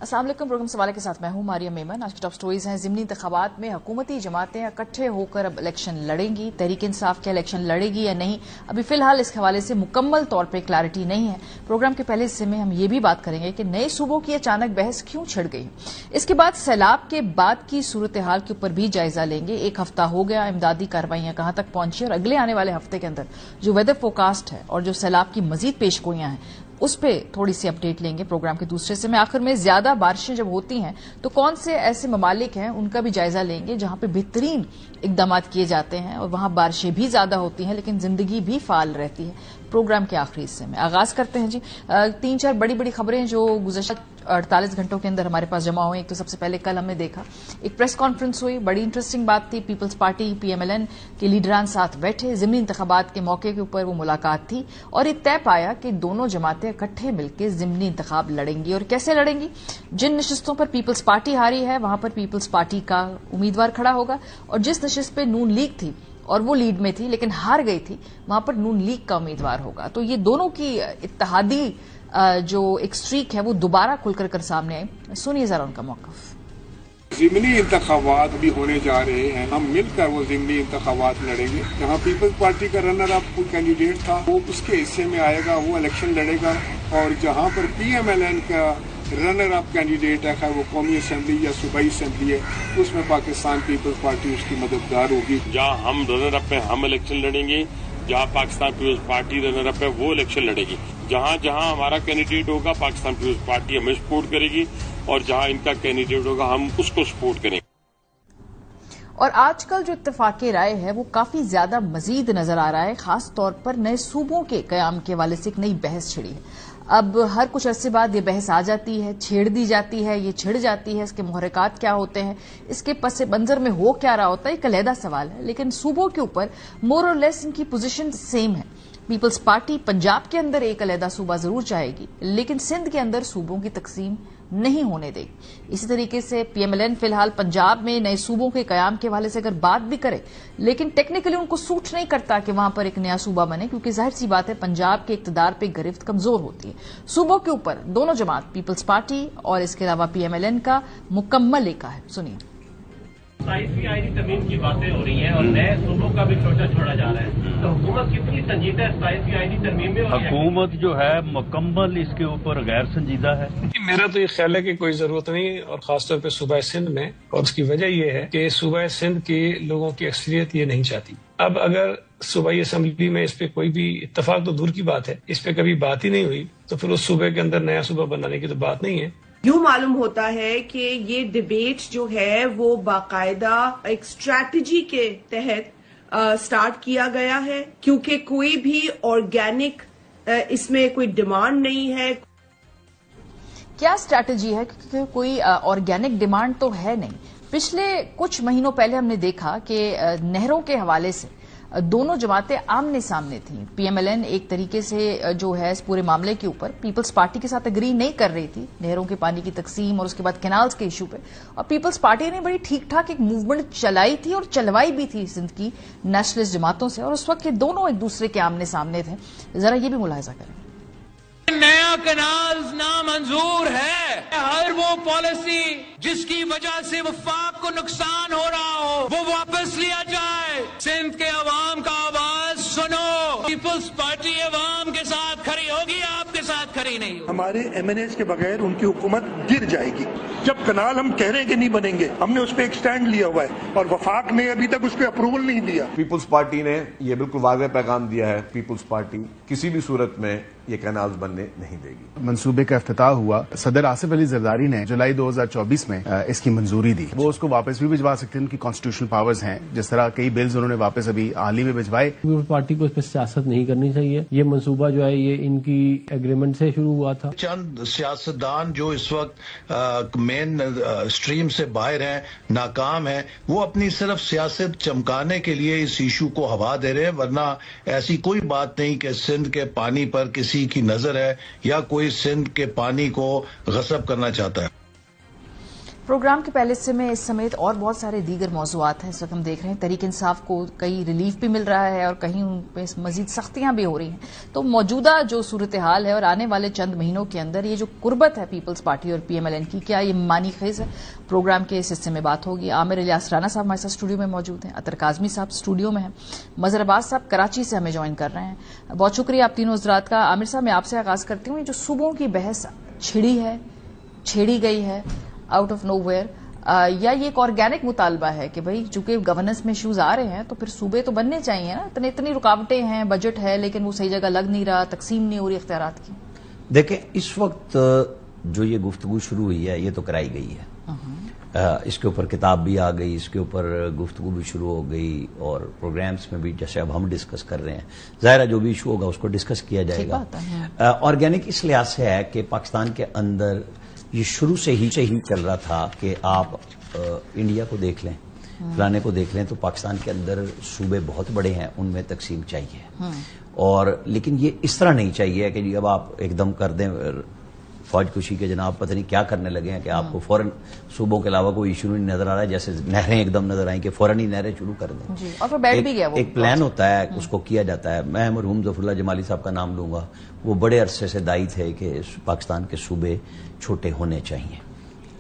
अस्सलाम वालेकुम। प्रोग्राम सवाल के साथ मैं हूं मारियम मेमन। आज की टॉप स्टोरीज हैं। ज़िमनी इंतखाबात में हुकूमती जमातें इकट्ठे होकर अब इलेक्शन लड़ेंगी। तहरीक इंसाफ क्या इलेक्शन लड़ेगी या नहीं, अभी फिलहाल इस हवाले से मुकम्मल तौर पर क्लैरिटी नहीं है। प्रोग्राम के पहले हिस्से में हम ये भी बात करेंगे कि नए सूबों की अचानक बहस क्यों छिड़ गई। इसके बाद सैलाब के बाद की सूरत हाल के ऊपर भी जायजा लेंगे। एक हफ्ता हो गया, इमदादी कार्रवाइयां कहां तक पहुंची और अगले आने वाले हफ्ते के अंदर जो वेदर फोरकास्ट है और जो सैलाब की मजीद पेशगोइयां हैं उस पे थोड़ी सी अपडेट लेंगे प्रोग्राम के दूसरे से। में आखिर में ज्यादा बारिशें जब होती हैं तो कौन से ऐसे ममालिक हैं उनका भी जायजा लेंगे जहां पे बेहतरीन इकदाम किए जाते हैं और वहां बारिशें भी ज्यादा होती हैं लेकिन जिंदगी भी फाल रहती है। प्रोग्राम के आखिरी हिस्से में आगाज करते हैं जी। 3-4 बड़ी बड़ी खबरें जो गुज़श्ता 48 घंटों के अंदर हमारे पास जमा हुई। एक तो सबसे पहले कल हमने देखा एक प्रेस कॉन्फ्रेंस हुई, बड़ी इंटरेस्टिंग बात थी। पीपल्स पार्टी PMLN के लीडरान साथ बैठे, ज़िमनी इंतखाबात के मौके के ऊपर वो मुलाकात थी और एक तय पाया कि दोनों जमातें इकट्ठे मिलकर ज़िमनी इंतखाब लड़ेंगी। और कैसे लड़ेंगी? जिन नशिस्तों पर पीपल्स पार्टी हारी है वहां पर पीपल्स पार्टी का उम्मीदवार खड़ा होगा और जिस नशिस्त पे नून लीग थी और वो लीड में थी लेकिन हार गई थी, वहां पर नून लीग का उम्मीदवार होगा। तो ये दोनों की इत्तेहादी जो एक स्ट्रीक है वो दोबारा खुलकर कर सामने आई। सुनिए जरा उनका मौक़िफ़। ज़िमनी इंतखाबात भी होने जा रहे हैं, हम मिलकर वो ज़िमनी इंतखाबात लड़ेंगे। जहाँ पीपल्स पार्टी का रनर अप कोई कैंडिडेट था वो उसके हिस्से में आएगा, वो इलेक्शन लड़ेगा। और जहाँ पर PMLN का रनर अप कैंडिडेट है, वो कौमी असम्बली या सूबाई असम्बली है, उसमें पाकिस्तान पीपल्स पार्टी उसकी मददगार होगी। जहाँ हम रनर अप हैं हम इलेक्शन लड़ेंगे, जहाँ पाकिस्तान पीपल्स पार्टी रनर अप है वो इलेक्शन लड़ेगी। जहाँ जहाँ हमारा कैंडिडेट होगा पाकिस्तान पीपल्स पार्टी हमें सपोर्ट करेगी और जहाँ इनका कैंडिडेट होगा हम उसको सपोर्ट करेंगे। और आजकल जो इत्तेफाक राय है वो काफी ज्यादा मजीद नजर आ रहा है, खास तौर पर नए सूबों के कयाम के हवाले से एक नई बहस छिड़ी है। अब हर कुछ अरसे बाद ये बहस आ जाती है, छेड़ दी जाती है, ये छिड़ जाती है। इसके मुहर्रिकात क्या होते हैं, इसके पस मंजर में हो क्या रहा होता है, एक अलहदा सवाल है। लेकिन सूबों के ऊपर मोर और लेस इनकी पोजीशन सेम है। पीपल्स पार्टी पंजाब के अंदर एक अलहदा सूबा जरूर चाहेगी लेकिन सिंध के अंदर सूबों की तकसीम नहीं होने देगी। इसी तरीके से PMLN फिलहाल पंजाब में नए सूबों के कयाम के हवाले से अगर बात भी करे लेकिन टेक्निकली उनको सूट नहीं करता कि वहां पर एक नया सूबा बने, क्योंकि जाहिर सी बात है पंजाब के इक्तदार पे गिरफ्त कमजोर होती है। सूबों के ऊपर दोनों जमात पीपल्स पार्टी और इसके अलावा PMLN का मुकम्मल एका है। सुनिए। 27वीं तरमीम की बातें हो रही हैं और नए सूबों का भी छोटा छोड़ा जा रहा है, तो हुकूमत कितनी संजीदा है 27वीं तरमीम में? हुकूमत जो है मुकम्मल इसके ऊपर गैर संजीदा है। मेरा तो ये ख्याल है कि कोई जरूरत नहीं, और खासतौर पे सूबा सिंध में। और उसकी वजह ये है कि सूबा सिंध के लोगों की अक्सरियत ये नहीं चाहती। अब अगर सूबाई असम्बली में इस पे कोई भी इत्तेफाक तो दूर की बात है, इस पे कभी बात ही नहीं हुई, तो फिर उस सूबे के अंदर नया सूबा बनाने की तो बात नहीं है। यूं मालूम होता है कि ये डिबेट जो है वो बाकायदा एक स्ट्रैटेजी के तहत स्टार्ट किया गया है, क्योंकि कोई भी ऑर्गेनिक इसमें कोई डिमांड नहीं है। क्या स्ट्रैटेजी है? क्योंकि कोई ऑर्गेनिक डिमांड तो है नहीं। पिछले कुछ महीनों पहले हमने देखा कि नहरों के हवाले से दोनों जमातें आमने सामने थीं। PMLN एक तरीके से जो है इस पूरे मामले के ऊपर पीपल्स पार्टी के साथ एग्री नहीं कर रही थी, नहरों के पानी की तकसीम और उसके बाद कैनाल्स के इशू पे। और पीपल्स पार्टी ने बड़ी ठीक ठाक एक मूवमेंट चलाई थी और चलवाई भी थी सिंध की नेशनलिस्ट जमातों से, और उस वक्त ये दोनों एक दूसरे के आमने सामने थे। जरा ये भी मुलाहिजा करें। नया कैनाल नामंजूर है। हर वो पॉलिसी जिसकी वजह से वफाक को नुकसान हो रहा हो वो वापस लिया जाए। सिंध के अवाम का आवाज सुनो। पीपल्स पार्टी अवाम के साथ खड़ी होगी, आपके साथ खड़ी नहीं होगी। हमारे MNAs के बगैर उनकी हुकूमत गिर जाएगी। जब कनाल हम कह रहे हैं कि नहीं बनेंगे, हमने उस पर एक स्टैंड लिया हुआ है और वफाक ने अभी तक उस पर अप्रूवल नहीं दिया। पीपल्स पार्टी ने ये बिल्कुल वाज़ेह पैगाम दिया है, पीपल्स पार्टी किसी भी सूरत में ये कैनाल्स बनने नहीं देगी। मंसूबे का इफ्तिताह हुआ, सदर आसिफ अली जरदारी ने जुलाई 2024 में इसकी मंजूरी दी। वो उसको वापस भी भिजवा सकते हैं, उनकी कॉन्स्टिट्यूशनल पावर्स हैं। जिस तरह कई बिल्स उन्होंने वापस अभी हाल ही में भिजवाए। पीपल्स पार्टी को इस पर सियासत नहीं करनी चाहिए। ये मंसूबा जो है ये इनकी एग्रीमेंट से शुरू हुआ था। चंद सियासतदान जो इस वक्त मेन स्ट्रीम से बाहर हैं, नाकाम हैं, वो अपनी सिर्फ सियासत चमकाने के लिए इस इशू को हवा दे रहे हैं, वरना ऐसी कोई बात नहीं कि सिंध के पानी पर किसी की नजर है या कोई सिंध के पानी को गसब करना चाहता है। प्रोग्राम के पहले हिस्से में इस समेत और बहुत सारे दीगर मौजूआत हैं। इस वक्त हम देख रहे हैं तहरीक इंसाफ को कई रिलीफ भी मिल रहा है और कहीं उन पे मजीद सख्तियां भी हो रही हैं। तो मौजूदा जो सूरत हाल है और आने वाले चंद महीनों के अंदर ये जो कुर्बत है पीपल्स पार्टी और PMLN की, क्या ये मानी खेज है? प्रोग्राम के इस हिस्से में बात होगी। आमिर इलियास राना साहब हमारे साथ स्टूडियो में मौजूद हैं, अतर काजमी साहब स्टूडियो में हैं, मजहर अब्बास साहब कराची से हमें ज्वाइन कर रहे हैं। बहुत शुक्रिया आप तीनों हजरात का। आमिर साहब, मैं आपसे आगाज करती हूँ। ये जो सूबों की बहस छेड़ी गई है आउट ऑफ नोवेयर, या ये एक ऑर्गेनिक मुतालबा है कि भाई चूंकि गवर्नेंस में इश्यूज आ रहे हैं तो फिर सूबे तो बनने चाहिए ना, इतनी रुकावटें हैं, बजट है लेकिन वो सही जगह लग नहीं रहा, तकसीम नहीं हो रही इख्तियारात की। देखें, इस वक्त जो ये गुफ्तगू शुरू हुई है ये तो कराई गई है, इसके ऊपर किताब भी आ गई, इसके ऊपर गुफ्तगू भी शुरू हो गई और प्रोग्राम्स में भी जैसे अब हम डिस्कस कर रहे हैं, ज़ाहिर है जो भी इशू होगा उसको डिस्कस किया जाएगा। ऑर्गेनिक इस लिहाज से है कि पाकिस्तान के अंदर ये शुरू से ही चल रहा था कि आप इंडिया को देख लें, फलाने को देख लें, तो पाकिस्तान के अंदर सूबे बहुत बड़े हैं, उनमें तकसीम चाहिए। और लेकिन ये इस तरह नहीं चाहिए कि अब आप एकदम कर दें फौज कुशी के जनाब पता नहीं क्या करने लगे हैं कि आपको फौरन सूबों के अलावा कोई इशू नहीं नजर आ रहा है, जैसे नहरें एकदम नजर आई कि फौरन ही नहरें शुरू कर दें। और फिर बैठ भी गया वो। एक प्लान होता है, उसको किया जाता है। मैं मरहूम ज़फरुल्लाह जमाली साहब का नाम लूंगा, वो बड़े अरसे से दाई थे कि पाकिस्तान के सूबे छोटे होने चाहिए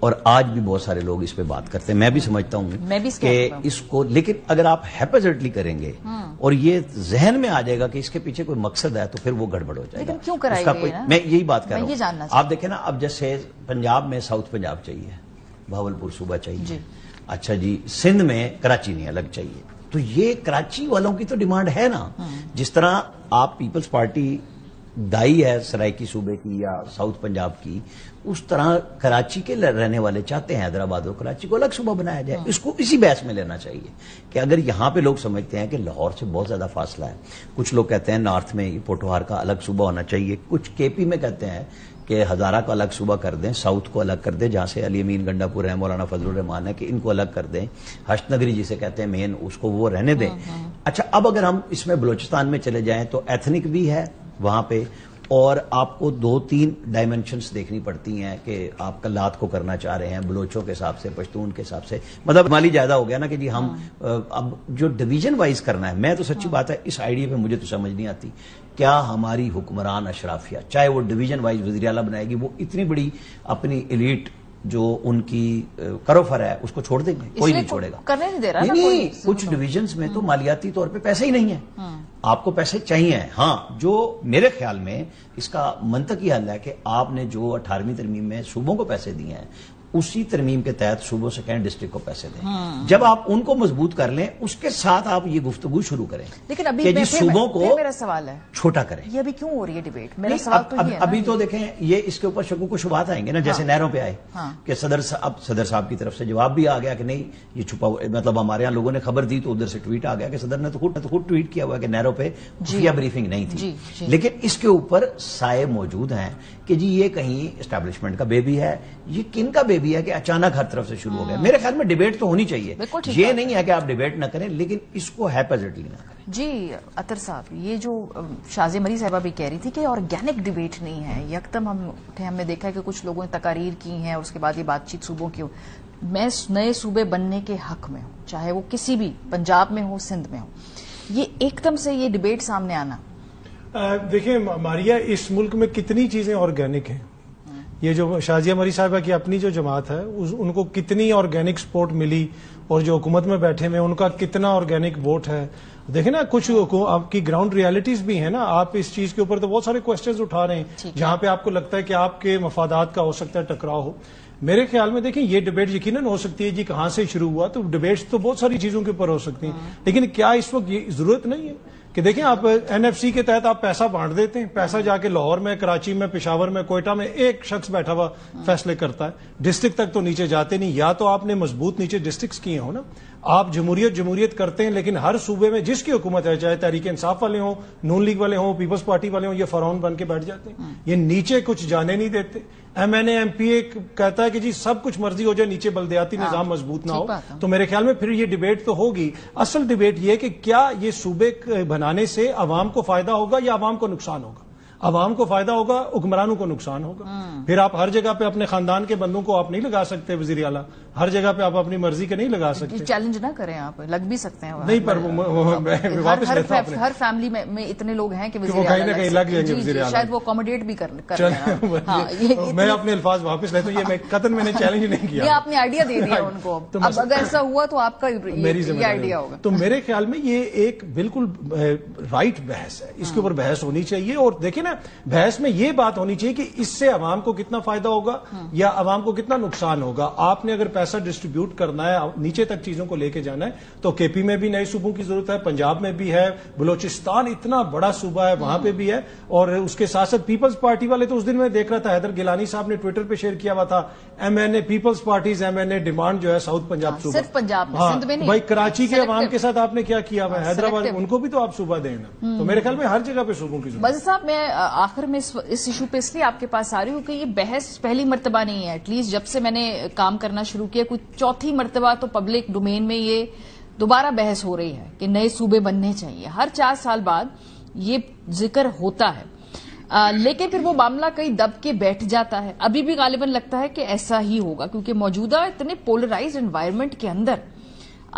और आज भी बहुत सारे लोग इस पे बात करते हैं। मैं भी समझता हूं कि इसको, लेकिन अगर आप हैपोजेटली करेंगे और ये जहन में आ जाएगा कि इसके पीछे कोई मकसद है तो फिर वो गड़बड़ हो जाएगा। लेकिन क्यों कराएंगे? मैं यही बात कर रहा हूं। आप देखें ना, अब जैसे पंजाब में साउथ पंजाब चाहिए, भावलपुर सूबा चाहिए, अच्छा जी, सिंध में कराची नहीं अलग चाहिए, तो ये कराची वालों की तो डिमांड है ना। जिस तरह आप पीपल्स पार्टी दाई है सराइकी सूबे की या साउथ पंजाब की, उस तरह कराची के रहने वाले चाहते हैं हैदराबाद और कराची को अलग सूबा बनाया जाए। इसको इसी बहस में लेना चाहिए कि अगर यहां पे लोग समझते हैं कि लाहौर से बहुत ज्यादा फासला है, कुछ लोग कहते हैं नॉर्थ में पोठोहार का अलग सूबा होना चाहिए, कुछ KP में कहते हैं कि हजारा का अलग सूबा कर दें, साउथ को अलग कर दें, जहां से अली अमीन गंडापुर है, मौलाना फजलुर रहमान है, कि इनको अलग कर दें, हश्त नगरी जिसे कहते हैं मेन, उसको वो रहने दें। अच्छा, अब अगर हम इसमें बलूचिस्तान में चले जाएं तो एथनिक भी है वहां पे, और आपको 2-3 डायमेंशंस देखनी पड़ती हैं कि आप कल्लात को करना चाह रहे हैं बलोचों के हिसाब से, पश्तून के हिसाब से, मतलब माली ज्यादा हो गया ना कि जी हम अब जो डिवीजन वाइज करना है। मैं तो सच्ची बात है, इस आइडिया पे मुझे तो समझ नहीं आती, क्या हमारी हुक्मरान अशराफिया चाहे वो डिवीजन वाइज वज़ीर आला बनाएगी, वो इतनी बड़ी अपनी एलीट जो उनकी करोफर है उसको छोड़ देंगे? कोई नहीं छोड़ेगा, करने नहीं दे रहा ना कोई। कुछ डिवीजन्स में तो मालियाती तौर पे पैसे ही नहीं है, आपको पैसे चाहिए। हाँ, जो मेरे ख्याल में इसका मंतक ये हल है कि आपने जो 18वीं तरमीम में सूबों को पैसे दिए हैं, उसी तरमीम के तहत सूबों से कहें डिस्ट्रिक्ट को पैसे दें। जब आप उनको मजबूत कर लें, उसके साथ आप ये गुफ्तगू शुरू करें। लेकिन अभी सूबों को मेरा सवाल है छोटा करें। ये अभी क्यों हो रही है डिबेट? मेरा सवाल तो ये है अभी तो देखें, ये इसके ऊपर शकूक व शुबहात आएंगे ना, जैसे नहरों पे आए कि सदर साहब की तरफ से जवाब भी आ गया कि नहीं ये छुपा, मतलब हमारे यहाँ लोगों ने खबर दी तो उधर से ट्वीट आ गया कि सदर ने तो खुद ट्वीट किया हुआ कि नहरों पे खुफिया ब्रीफिंग नहीं थी। लेकिन इसके ऊपर साए मौजूद हैं कि जी ये कहीं एस्टैब्लिशमेंट का बेबी है, ये किन का बेबी है कि अचानक हर तरफ से शुरू हो गया। मेरे ख्याल में डिबेट तो होनी चाहिए, ये नहीं है कि आप डिबेट ना करें, लेकिन इसको हैपोजेटली ना करें। जी अतर साहब, ये जो शाज़िया मरी साहिबा भी कह रही थी कि ऑर्गेनिक डिबेट नहीं है, यकदम हम उठे, हमने देखा कि कुछ लोगों ने तकारीर की हैं और उसके बाद ये बातचीत सूबों की हो। मैं नए सूबे बनने के हक में हूँ, चाहे वो किसी भी पंजाब में हो, सिंध में हो। ये एकदम से ये डिबेट सामने आना, देखिए मारिया, इस मुल्क में कितनी चीजें ऑर्गेनिक हैं। ये जो शाजिया मरी साहिबा की अपनी जो जमात है, उनको कितनी ऑर्गेनिक सपोर्ट मिली, और जो हुकूमत में बैठे हुए उनका कितना ऑर्गेनिक वोट है। देखें ना, कुछ आपकी ग्राउंड रियलिटीज भी है ना, आप इस चीज के ऊपर तो बहुत सारे क्वेश्चंस उठा रहे हैं जहां पे आपको लगता है कि आपके मफादात का हो सकता है टकराव हो। मेरे ख्याल में देखें, ये डिबेट यकीनन हो सकती है जी, कहां से शुरू हुआ, तो डिबेट्स तो बहुत सारी चीजों के ऊपर हो सकती हैं, लेकिन क्या इस वक्त ये जरूरत नहीं है कि देखें आप NFC के तहत आप पैसा बांट देते हैं, पैसा जाके लाहौर में, कराची में, पेशावर में, कोयटा में एक शख्स बैठा हुआ फैसले करता है, डिस्ट्रिक्ट तक तो नीचे जाते नहीं। या तो आपने मजबूत नीचे डिस्ट्रिक्ट्स किए हो ना, आप जमहूरियत करते हैं, लेकिन हर सूबे में जिसकी हुकूमत है, चाहे तहरीक इंसाफ वाले हों, नून लीग वाले हों, पीपल्स पार्टी वाले हों, ये फरौन बन के बैठ जाते हैं, ये नीचे कुछ जाने नहीं देते। MNA MPA कहता है कि जी सब कुछ मर्जी हो जाए, नीचे बल्दियाती निजाम मजबूत ना हो। तो मेरे ख्याल में फिर ये डिबेट तो होगी। असल डिबेट ये कि क्या ये सूबे बनाने से अवाम को फायदा होगा या अवाम को नुकसान होगा। عوام کو فائدہ ہوگا, حکمرانوں کو نقصان ہوگا. پھر آپ ہر جگہ پہ اپنے خاندان کے بندوں کو آپ نہیں لگا سکتے وزیر اعلیٰ, ہر جگہ پہ آپ اپنی مرضی کے نہیں لگا سکتے. چیلنج نہ کریں, آپ لگ بھی سکتے ہیں نہیں, پر واپس لیتا ہوں, ہر فیملی میں اتنے لوگ ہیں کہ وہ کہیں نہ کہیں لگ جائیں گے وزیر اعلیٰ, شاید وہ اکوموڈیٹ بھی کر میں اپنے الفاظ واپس لیتا ہوں, یہ میں قطن میں نے چیلنج نہیں کیا, یہ آپ نے آئیڈیا دے دیا ان کو. اب اگر ایسا ہوا تو آپ کا یہ آئیڈیا ہوگا. تو میرے خیال میں یہ ایک بالکل رائٹ بحث ہے, اس کے اوپر بحث ہونی چاہیے. اور دیکھیں نا, بحث میں یہ بات ہونی چاہیے کہ اس سے عوام کو کتنا فائدہ ہوگا یا عوام کو کتنا نقصان ہوگا. آپ نے اگر پیسہ ڈسٹریبیوٹ کرنا ہے, نیچے تک چیزوں کو لے کے جانا ہے, تو کے پی میں بھی نئے صوبوں کی ضرورت ہے, پنجاب میں بھی ہے, بلوچستان اتنا بڑا صوبہ ہے وہاں پہ بھی ہے. اور اس کے ساتھ ساتھ پیپلز پارٹی والے, تو اس دن میں دیکھ رہا تھا حیدر گیلانی صاحب نے ٹویٹر پہ شیئر کیا ہوا تھا, MNA Peoples Party's MNA demand جو ہے ساؤتھ پنجاب صوبہ, صرف پنجاب میں, سندھ میں نہیں. بھائی کراچی کے عوام کے ساتھ آپ نے کیا کیا ہوا ہے, حیدرآباد ان کو بھی تو آپ صوبہ دینا. تو میرے خیال میں ہر جگہ پہ صوبوں کی ضرورت. وزیر صاحب, میں آخر میں اس ایشو پہ اس لیے آپ کے پاس آ رہی ہوں کہ یہ بحث پہلی مرتبہ نہیں ہے, ایٹ لیسٹ جب سے میں نے کام کرنا شروع کیا, کچھ چوتھی مرتبہ تو پبلک ڈومین میں یہ دوبارہ بحث ہو رہی ہے کہ نئے صوبے بننے چاہیے. ہر 4 سال بعد یہ ذکر ہوتا ہے, لیکن پھر وہ معاملہ کئی دب کے بیٹھ جاتا ہے. ابھی بھی غالباً لگتا ہے کہ ایسا ہی ہوگا, کیونکہ موجودہ اتنے پولرائزڈ انوائرمنٹ کے اندر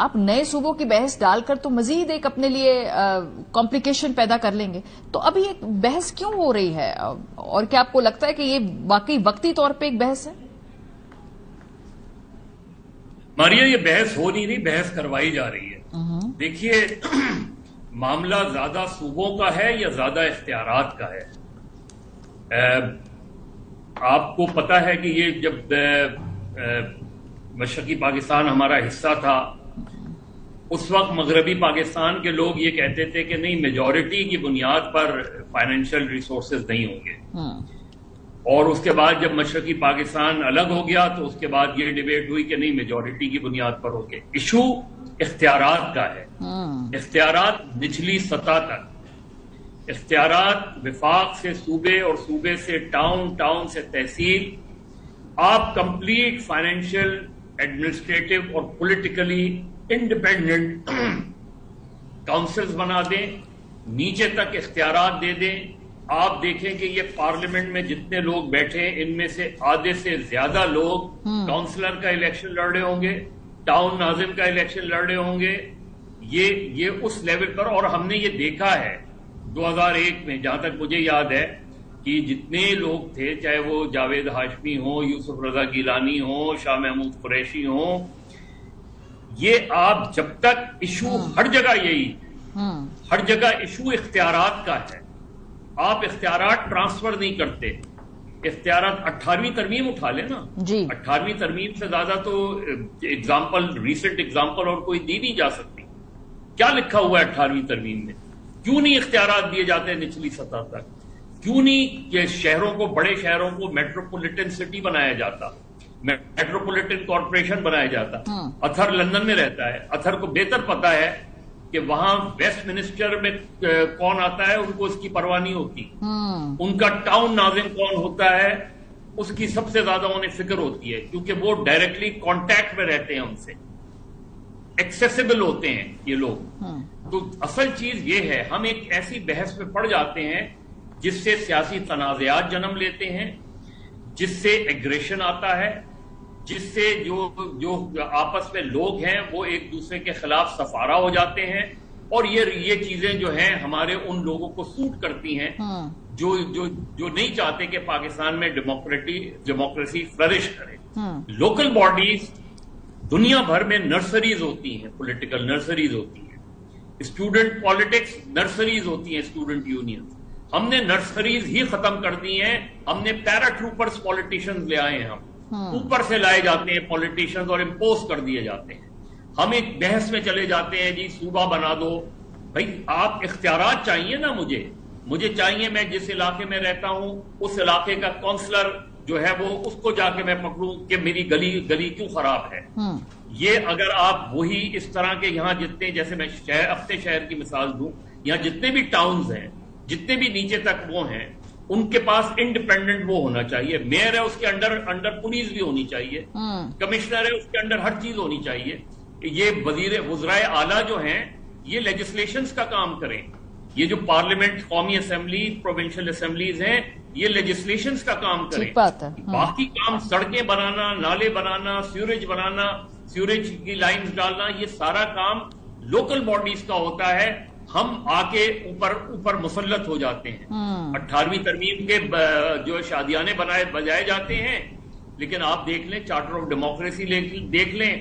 آپ نئے صوبوں کی بحث ڈال کر تو مزید ایک اپنے لیے کمپلیکیشن پیدا کر لیں گے. تو ابھی ایک بحث کیوں ہو رہی ہے, اور کیا آپ کو لگتا ہے کہ یہ واقعی وقتی طور پہ ایک بحث ہے؟ ماریا, یہ بحث ہو نہیں رہی, بحث کروائی جا رہی ہے. دیکھیے, معاملہ زیادہ صوبوں کا ہے یا زیادہ اختیارات کا ہے؟ آپ کو پتا ہے کہ یہ جب مشرقی پاکستان ہمارا حصہ تھا, اس وقت مغربی پاکستان کے لوگ یہ کہتے تھے کہ نہیں, میجورٹی کی بنیاد پر فائنینشیل ریسورسز نہیں ہوں گے. اور اس کے بعد جب مشرقی پاکستان الگ ہو گیا تو اس کے بعد یہ ڈیبیٹ ہوئی کہ نہیں, میجورٹی کی بنیاد پر ہو گئے. ایشو اختیارات کا ہے, اختیارات نچلی سطح تک, اختیارات وفاق سے صوبے اور صوبے سے ٹاؤن, ٹاؤن سے تحصیل. آپ کمپلیٹ فائنینشیل, ایڈمنسٹریٹو اور پولیٹیکلی انڈیپینڈنٹ کاؤنسلز بنا دیں, نیچے تک اختیارات دے دیں. آپ دیکھیں کہ یہ پارلیمنٹ میں جتنے لوگ بیٹھے, ان میں سے آدھے سے زیادہ لوگ کاؤنسلر کا الیکشن لڑ رہے ہوں گے, ٹاؤن ناظم کا الیکشن لڑ رہے ہوں گے. یہ اس لیول پر. اور ہم نے یہ دیکھا ہے 2001 میں, جہاں تک مجھے یاد ہے, کہ جتنے لوگ تھے, چاہے وہ جاوید ہاشمی ہوں, یوسف رضا گیلانی ہوں, شاہ محمود قریشی ہوں, یہ آپ جب تک ایشو ہر جگہ یہی, ہر جگہ ایشو اختیارات کا ہے. آپ اختیارات ٹرانسفر نہیں کرتے. اختیارات 18ویں ترمیم اٹھا لیں نا, 18ویں ترمیم سے زیادہ تو ایگزامپل, ریسنٹ ایگزامپل اور کوئی دی نہیں جا سکتی. کیا لکھا ہوا ہے 18ویں ترمیم میں؟ کیوں نہیں اختیارات دیے جاتے نچلی سطح تک؟ کیوں نہیں یہ شہروں کو, بڑے شہروں کو میٹروپولیٹن سٹی بنایا جاتا, میٹروپولیٹن کارپوریشن بنایا جاتا؟ اتھر لندن میں رہتا ہے, اتھر کو بہتر پتا ہے کہ وہاں ویسٹ منسٹر میں کون آتا ہے, ان کو اس کی پرواہ نہیں ہوتی. ان کا ٹاؤن ناظم کون ہوتا ہے, اس کی سب سے زیادہ انہیں فکر ہوتی ہے, کیونکہ وہ ڈائریکٹلی کانٹیکٹ میں رہتے ہیں ان سے, ایکسیسیبل ہوتے ہیں یہ لوگ. تو اصل چیز یہ ہے, ہم ایک ایسی بحث میں پڑ جاتے ہیں جس سے سیاسی تنازعات جنم لیتے ہیں, جس سے ایگریشن آتا ہے, جس سے جو آپس میں لوگ ہیں وہ ایک دوسرے کے خلاف سفارہ ہو جاتے ہیں. اور یہ چیزیں جو ہیں ہمارے ان لوگوں کو سوٹ کرتی ہیں جو نہیں چاہتے کہ پاکستان میں ڈیموکریسی فلرش کرے. لوکل باڈیز دنیا بھر میں نرسریز ہوتی ہیں, پولیٹیکل نرسریز ہوتی ہیں, اسٹوڈنٹ پالیٹکس نرسریز ہوتی ہیں, اسٹوڈنٹ یونینز. ہم نے نرسریز ہی ختم کر دی ہیں. ہم نے پیرا ٹروپرز پالیٹیشنز لے آئے ہیں, ہم اوپر سے لائے جاتے ہیں پالیٹیشنز اور امپوز کر دیے جاتے ہیں. ہم ایک بحث میں چلے جاتے ہیں, جی صوبہ بنا دو. بھائی آپ اختیارات چاہیے نا, مجھے چاہیے, میں جس علاقے میں رہتا ہوں اس علاقے کا کونسلر جو ہے وہ, اس کو جا کے میں پکڑوں کہ میری گلی کیوں خراب ہے. یہ اگر آپ وہی اس طرح کے یہاں جتنے, جیسے میں اپنے شہر کی مثال دوں, یہاں جتنے بھی ٹاؤنز ہیں, جتنے بھی نیچے تک وہ ہیں, ان کے پاس انڈیپینڈنٹ وہ ہونا چاہیے. میئر ہے, اس کے انڈر پولیس بھی ہونی چاہیے, کمشنر ہے, اس کے انڈر ہر چیز ہونی چاہیے. یہ وزرائے اعلیٰ جو ہیں یہ لیجسلیشنز کا کام کریں, یہ جو پارلیمنٹ، قومی اسمبلی، پروونشل اسمبلیز ہیں، یہ لیجسلیشنز کا کام کریں. باقی کام سڑکیں بنانا، نالے بنانا، سیوریج بنانا، سیوریج کی لائنز ڈالنا، یہ سارا کام لوکل باڈیز کا ہوتا ہے. ہم آ کے اوپر مسلط ہو جاتے ہیں. 18ویں ترمیم کے جو شادیانے بجائے جاتے ہیں، لیکن آپ دیکھ لیں چارٹر آف ڈیموکریسی دیکھ لیں،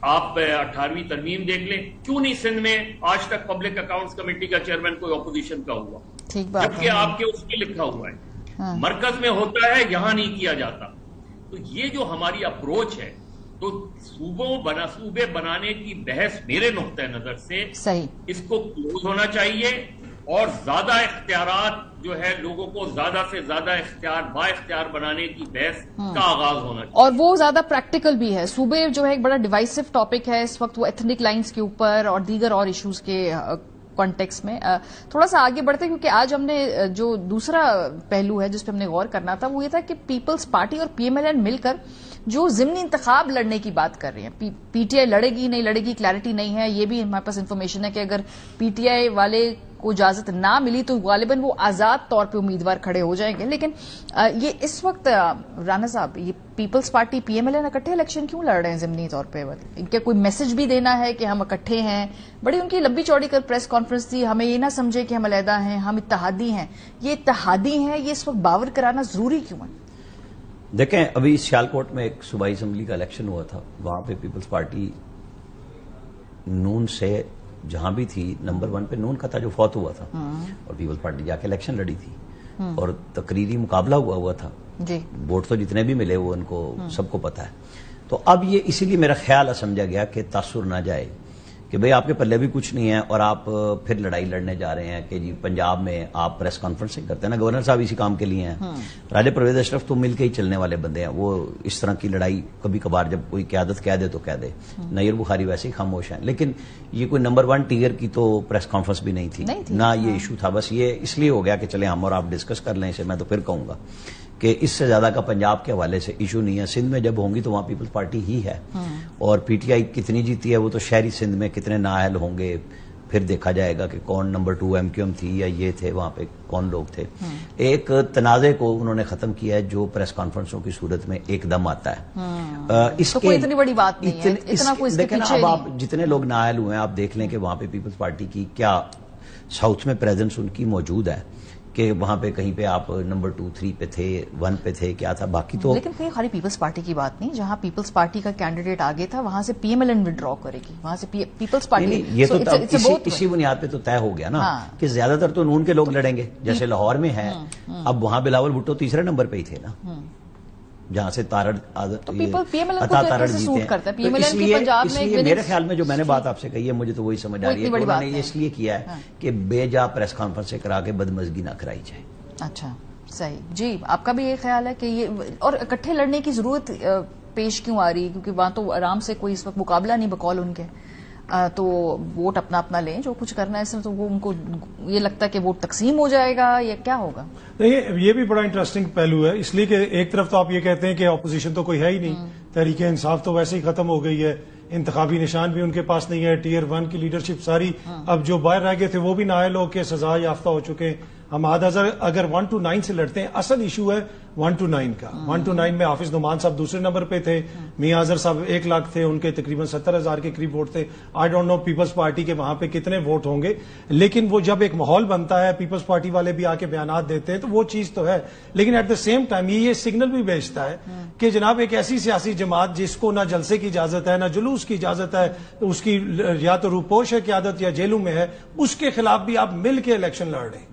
آپ 18ویں ترمیم دیکھ لیں، کیوں نہیں سندھ میں آج تک پبلک اکاؤنٹس کمیٹی کا چیئرمین کوئی اپوزیشن کا ہوا، جبکہ آپ کے اس میں لکھا ہوا ہے. مرکز میں ہوتا ہے، یہاں نہیں کیا جاتا. تو یہ جو ہماری اپروچ ہے، تو صوبے بنانے کی بحث میرے نقطہ نظر سے اس کو کلوز ہونا چاہیے، اور زیادہ اختیارات جو ہے لوگوں کو زیادہ سے زیادہ با اختیار بنانے کی بحث کا آغاز ہونا چاہیے. اور وہ زیادہ پریکٹیکل بھی ہے. صوبے جو ہے ایک بڑا ڈیوائسو ٹاپک ہے اس وقت، وہ ایتھنک لائنز کے اوپر اور دیگر اور ایشوز کے کانٹیکس میں. تھوڑا سا آگے بڑھتے ہیں، کیونکہ آج ہم نے جو دوسرا پہلو ہے جس پہ ہم نے غور کرنا تھا، وہ یہ تھا کہ پیپلز پارٹی اور پی ایم ایل این مل کر جو ضمنی انتخاب لڑنے کی بات کر رہے ہیں. پی ٹی آئی لڑے گی نہیں لڑے گی کلیئرٹی نہیں ہے. یہ بھی ہمارے پاس انفارمیشن ہے کہ اگر پی ٹی آئی والے کو اجازت نہ ملی تو غالباً وہ آزاد طور پہ امیدوار کھڑے ہو جائیں گے. لیکن یہ اس وقت رانا صاحب، یہ پیپلز پارٹی پی ایم ایل این اکٹھے الیکشن کیوں لڑ رہے ہیں ضمنی طور پہ؟ ان کا کوئی میسج بھی دینا ہے کہ ہم اکٹھے ہیں؟ بڑی ان کی لمبی چوڑی کر پریس کانفرنس تھی، ہمیں یہ نہ سمجھے کہ ہم علیحدہ ہیں، ہم اتحادی ہیں. یہ اتحادی ہیں، یہ اس وقت باور کرانا ضروری کیوں ہے؟ دیکھیں، ابھی سیالکوٹ میں ایک صوبائی اسمبلی کا الیکشن ہوا تھا. وہاں پہ پیپلز پارٹی نون سے جہاں بھی تھی، نمبر 1 پہ نون کا تھا جو فوت ہوا تھا، اور پیپلز پارٹی جا کے الیکشن لڑی تھی، اور تقریری مقابلہ ہوا تھا. ووٹ تو جتنے بھی ملے وہ ان کو سب کو پتا ہے. تو اب یہ اسی لیے میرا خیال سمجھا گیا کہ تاثر نہ جائے کہ بھئی آپ کے پلے بھی کچھ نہیں ہے اور آپ پھر لڑائی لڑنے جا رہے ہیں کہ جی پنجاب میں آپ پریس کانفرنسنگ کرتے ہیں نا. گورنر صاحب اسی کام کے لیے ہیں. راجہ پرویز اشرف تو مل کے ہی چلنے والے بندے ہیں. وہ اس طرح کی لڑائی کبھی کبھار جب کوئی قیادت کہہ دے تو کہہ دے. نیر بخاری ویسے ہی خاموش ہیں. لیکن یہ کوئی نمبر 1 ٹیئر کی تو پریس کانفرنس بھی نہیں تھی، نہ یہ ایشو تھا. بس یہ اس لیے ہو گیا کہ چلیں ہم اور آپ ڈسکس کر لیں اسے. میں تو پھر کہوں گا کہ اس سے زیادہ کا پنجاب کے حوالے سے ایشو نہیں ہے. سندھ میں جب ہوں گی تو وہاں پیپلز پارٹی ہی ہے، اور پی ٹی آئی کتنی جیتی ہے وہ تو شہری سندھ میں کتنے نااہل ہوں گے، پھر دیکھا جائے گا کہ کون نمبر 2 ایم کیو ایم تھی یا یہ تھے، وہاں پہ کون لوگ تھے. ایک تنازع کو انہوں نے ختم کیا ہے جو پریس کانفرنسوں کی صورت میں ایک دم آتا ہے. اس تو کوئی اتنی بڑی بات نہیں ہے، اتنا کوئی اس کے پیچھے اب آپ جتنے لوگ نااہل ہوئے ہیں آپ دیکھ لیں کہ وہاں پہ پیپلز پارٹی کی کیا ساؤتھ میں پریزنس ان کی موجود ہے، کہ وہاں پہ کہیں پہ آپ نمبر 2 3 پہ تھے، 1 پہ تھے، کیا تھا باقی تو. لیکن کہیں خالی پیپلز پارٹی کی بات نہیں، جہاں پیپلز پارٹی کا کینڈیڈیٹ آگے تھا وہاں سے پی ایم ایل این ودرا کرے گی، وہاں سے پیپلز پارٹی. یہ تو اسی بنیاد پہ تو طے ہو گیا نا کہ زیادہ تر تو نون کے لوگ لڑیں گے، جیسے لاہور میں ہے. اب وہاں بلاول بھٹو تیسرے نمبر پہ ہی تھے نا، جہاں سے تارڑ جیتے ہیں. میرے خیال میں جو میں نے بات آپ سے کہی ہے مجھے تو وہی سمجھ آ رہی ہے کہ انہوں نے یہ اس لیے کیا ہے کہ بے جا پریس کانفرنس کرا کے بدمزگی نہ کرائی جائے. اچھا صحیح. جی آپ کا بھی یہ خیال ہے کہ یہ اور اکٹھے لڑنے کی ضرورت پیش کیوں آ رہی ہے؟ کیونکہ وہاں تو آرام سے کوئی اس وقت مقابلہ نہیں بقول ان کے، تو ووٹ اپنا اپنا لیں، جو کچھ کرنا ہے اس میں. تو وہ ان کو یہ لگتا ہے کہ ووٹ تقسیم ہو جائے گا یا کیا ہوگا؟ یہ بھی بڑا انٹرسٹنگ پہلو ہے، اس لیے کہ ایک طرف تو آپ یہ کہتے ہیں کہ اپوزیشن تو کوئی ہے ہی نہیں، تحریک انصاف تو ویسے ہی ختم ہو گئی ہے، انتخابی نشان بھی ان کے پاس نہیں ہے، ٹیئر 1 کی لیڈرشپ ساری اب جو باہر رہ گئے تھے وہ بھی نااہل ہو کے سزا یافتہ ہو چکے ہیں. ہم اگر 1 to 9 سے لڑتے ہیں، اصل ایشو ہے 1 to 9 کا. 1 to 9 میں حافظ نعمان صاحب دوسرے نمبر پہ تھے، میاں اظہر صاحب 1 لاکھ تھے، ان کے تقریباً 70,000 کے قریب ووٹ تھے. I don't know Peoples Party کے وہاں پہ کتنے ووٹ ہوں گے، لیکن وہ جب ایک ماحول بنتا ہے، پیپلز پارٹی والے بھی آ کے بیانات دیتے ہیں تو وہ چیز تو ہے. لیکن ایٹ دا سیم ٹائم یہ سگنل بھی بھیجتا ہے کہ جناب ایک ایسی سیاسی جماعت جس کو نہ جلسے کی اجازت ہے نہ جلوس کی اجازت ہے، اس کی یا تو روپوش ہے قیادت یا جیلوں میں ہے، اس کے خلاف بھی آپ مل کے الیکشن لڑ رہے ہیں.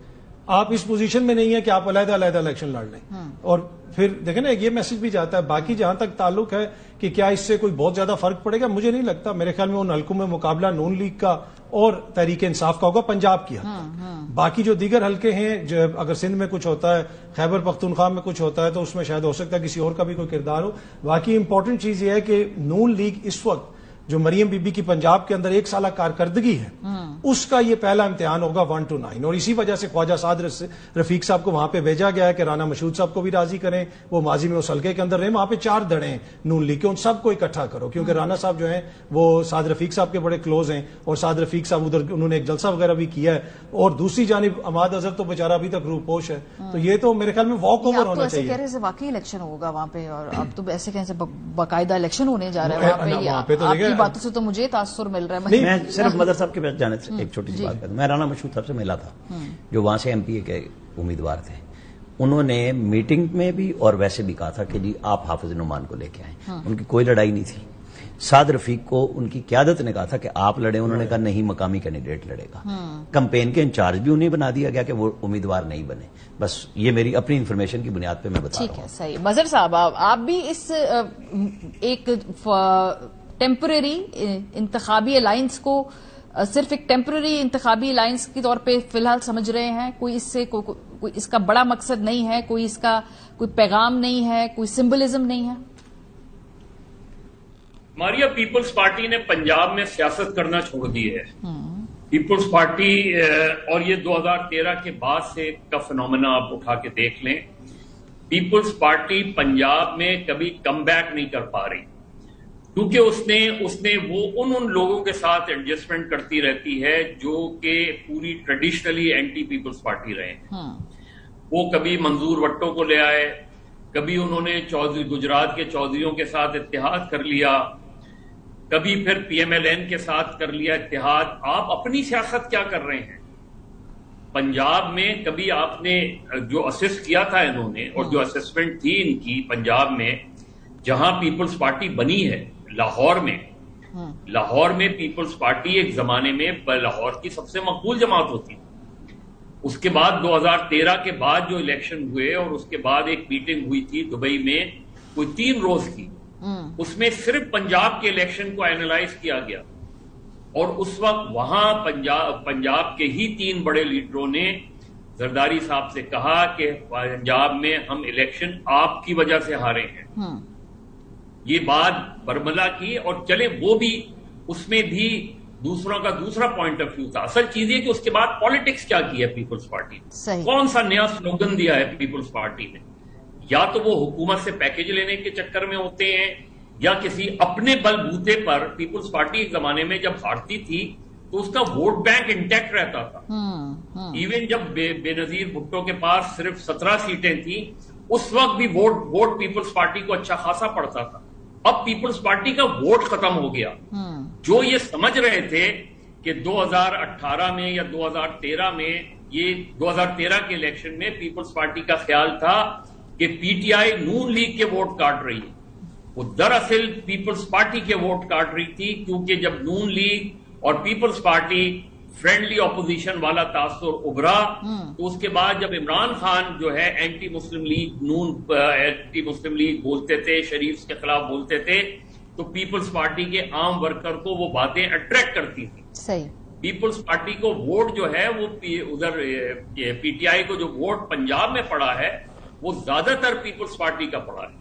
آپ اس پوزیشن میں نہیں ہے کہ آپ علیحدہ الیکشن لڑ لیں. اور پھر دیکھیں نا یہ میسج بھی جاتا ہے. باقی جہاں تک تعلق ہے کہ کیا اس سے کوئی بہت زیادہ فرق پڑے گا، مجھے نہیں لگتا. میرے خیال میں ان حلقوں میں مقابلہ نون لیگ کا اور تحریک انصاف کا ہوگا پنجاب کی حد. باقی جو دیگر حلقے ہیں، اگر سندھ میں کچھ ہوتا ہے، خیبر پختونخوا میں کچھ ہوتا ہے، تو اس میں شاید ہو سکتا ہے کسی اور کا بھی کوئی کردار ہو. باقی امپورٹنٹ چیز یہ ہے کہ نون لیگ اس وقت جو مریم بی بی کی پنجاب کے اندر 1 سالہ کارکردگی ہے اس کا یہ پہلا امتحان ہوگا 1 to 9. اور اسی وجہ سے خواجہ سعد رفیق صاحب کو وہاں پہ بھیجا گیا ہے کہ رانا مشہود صاحب کو بھی راضی کریں. وہ ماضی میں اس حلقے کے اندر رہے, وہاں پہ 4 دھڑے ہیں نون لیگ کے, ان سب کو اکٹھا کرو, کیونکہ رانا صاحب جو ہیں وہ سعد رفیق صاحب کے بڑے کلوز ہیں, اور سعد رفیق صاحب ادھر انہوں نے ایک جلسہ وغیرہ بھی کیا ہے, اور دوسری جانب عماد اظہر تو بیچارہ ابھی تک روپوش ہے. تو یہ تو میرے خیال میں واک اوور ہونا چاہیے. کہہ رہے ہیں واقعی الیکشن ہوگا وہاں پہ, اور اب تو ایسے کہیں سے باقاعدہ الیکشن ہونے جا رہا ہے وہاں پہ. آپ کی باتوں سے تو مجھے تاثر مل رہا ہے. میں صرف مدر صاحب کے پاس جانے سے ایک چھوٹی سی بات کروں. میں رانا مشہود صاحب سے ملا تھا, جو وہاں سے MP کے امیدوار تھے. انہوں نے میٹنگ میں بھی اور ویسے بھی کہا تھا کہ جی آپ حافظ نعمان کو لے کے آئیں. ان کی کوئی لڑائی نہیں تھی. سعد رفیق کو ان کی قیادت نے کہا تھا کہ آپ لڑیں, انہوں نے کہا نہیں مقامی کینڈیڈیٹ لڑے گا. کمپین کے انچارج بھی انہیں بنا دیا گیا کہ وہ امیدوار نہیں بنے. بس یہ میری اپنی انفارمیشن کی بنیاد پہ میں بتا رہا ہوں. ٹھیک ہے, صحیح. مظہر صاحب, آپ بھی اس ایک ٹیمپرری انتخابی الائنس کو صرف ایک ٹیمپرری انتخابی الائنس کے طور پہ فی الحال سمجھ رہے ہیں؟ کوئی اس سے کوئی اس کا بڑا مقصد نہیں ہے, کوئی اس کا کوئی پیغام نہیں ہے, کوئی سمبلزم نہیں ہے؟ ماریا, پیپلز پارٹی نے پنجاب میں سیاست کرنا چھوڑ دی ہے. پیپلز پارٹی, اور یہ 2013 کے بعد سے کا فنومنا آپ اٹھا کے دیکھ لیں, پیپلز پارٹی پنجاب میں کبھی کم بیک نہیں کر پا رہی, کیونکہ اس نے وہ ان لوگوں کے ساتھ ایڈجسٹمنٹ کرتی رہتی ہے جو کہ پوری ٹریڈیشنلی اینٹی پیپلز پارٹی رہے ہیں. وہ کبھی منظور وٹو کو لے آئے, کبھی انہوں نے گجرات کے چودھریوں کے ساتھ اتحاد کر لیا, کبھی پھر PMLN کے ساتھ کر لیا اتحاد. آپ اپنی سیاست کیا کر رہے ہیں؟ پنجاب میں کبھی آپ نے جو اسسٹ کیا تھا انہوں نے, اور جو اسسمنٹ تھی ان کی پنجاب میں, جہاں پیپلز پارٹی بنی ہے لاہور میں پیپلز پارٹی ایک زمانے میں لاہور کی سب سے مقبول جماعت ہوتی. اس کے بعد 2013 کے بعد جو الیکشن ہوئے, اور اس کے بعد ایک میٹنگ ہوئی تھی دبئی میں کوئی 3 روز کی, اس میں صرف پنجاب کے الیکشن کو اینالائز کیا گیا, اور اس وقت وہاں پنجاب کے ہی 3 بڑے لیڈروں نے زرداری صاحب سے کہا کہ پنجاب میں ہم الیکشن آپ کی وجہ سے ہارے ہیں. یہ بات برملا کی, اور چلے وہ بھی اس میں بھی دوسروں کا دوسرا پوائنٹ آف ویو تھا. اصل چیز یہ کہ اس کے بعد پالیٹکس کیا کی ہے پیپلز پارٹی نے, کون سا نیا سلوگن دیا ہے پیپلز پارٹی نے. یا تو وہ حکومت سے پیکج لینے کے چکر میں ہوتے ہیں, یا کسی اپنے بل بوتے پر. پیپلز پارٹی ایک زمانے میں جب ہارتی تھی تو اس کا ووٹ بینک انٹیکٹ رہتا تھا. ایون جب بے نظیر بھٹو کے پاس صرف 17 سیٹیں تھیں, اس وقت بھی ووٹ پیپلز پارٹی کو اچھا خاصا پڑتا تھا. اب پیپلز پارٹی کا ووٹ ختم ہو گیا. جو یہ سمجھ رہے تھے کہ 2018 میں یا 2013 میں, یہ 2013 کے الیکشن میں پیپلز پارٹی کا خیال تھا کہ PTI نون لیگ کے ووٹ کاٹ رہی ہے, وہ دراصل پیپلز پارٹی کے ووٹ کاٹ رہی تھی. کیونکہ جب نون لیگ اور پیپلز پارٹی فرینڈلی اپوزیشن والا تاثر ابھرا, تو اس کے بعد جب عمران خان جو ہے اینٹی مسلم لیگ بولتے تھے, شریف کے خلاف بولتے تھے, تو پیپلز پارٹی کے عام ورکر کو وہ باتیں اٹریکٹ کرتی تھی. صحیح. پیپلز پارٹی کو ووٹ جو ہے وہ ادھر PTI کو جو ووٹ پنجاب میں پڑا ہے وہ زیادہ تر پیپلز پارٹی کا پڑا ہے,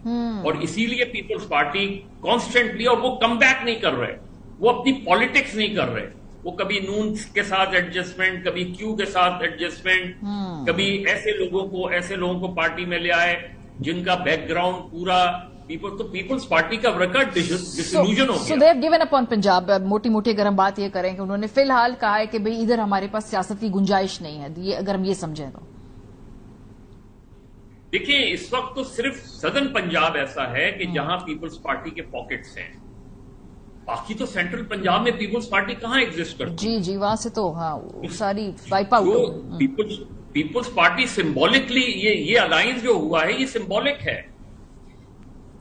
اور اسی لیے پیپلز پارٹی کانسٹنٹلی, اور وہ کم بیک نہیں کر رہے, وہ اپنی پالیٹکس نہیں کر رہے. وہ کبھی نون کے ساتھ ایڈجسٹمنٹ, کبھی کیو کے ساتھ ایڈجسٹمنٹ, کبھی ایسے لوگوں کو پارٹی میں لے آئے جن کا بیک گراؤنڈ پورا تو پیپلز پارٹی کا ریکارڈ ڈسلوژن ہو گیا. سو دے ہیو گیون اپ آن پنجاب. موٹی موٹی اگر ہم بات یہ کریں کہ انہوں نے فی الحال کہا ہے کہ بھئی ادھر ہمارے پاس سیاست کی گنجائش نہیں ہے, یہ اگر ہم یہ سمجھیں تو دیکھیں اس وقت تو صرف سدرن پنجاب ایسا ہے کہ جہاں پیپلز پارٹی کے پاکٹس ہیں, باقی تو سینٹرل پنجاب میں پیپلز پارٹی کہاں ایگزسٹ کرتی. جی وہاں سے تو ہاں ساری wipe out. Peoples Party symbolically یہ الائنس جو ہوا ہے یہ سمبولک ہے,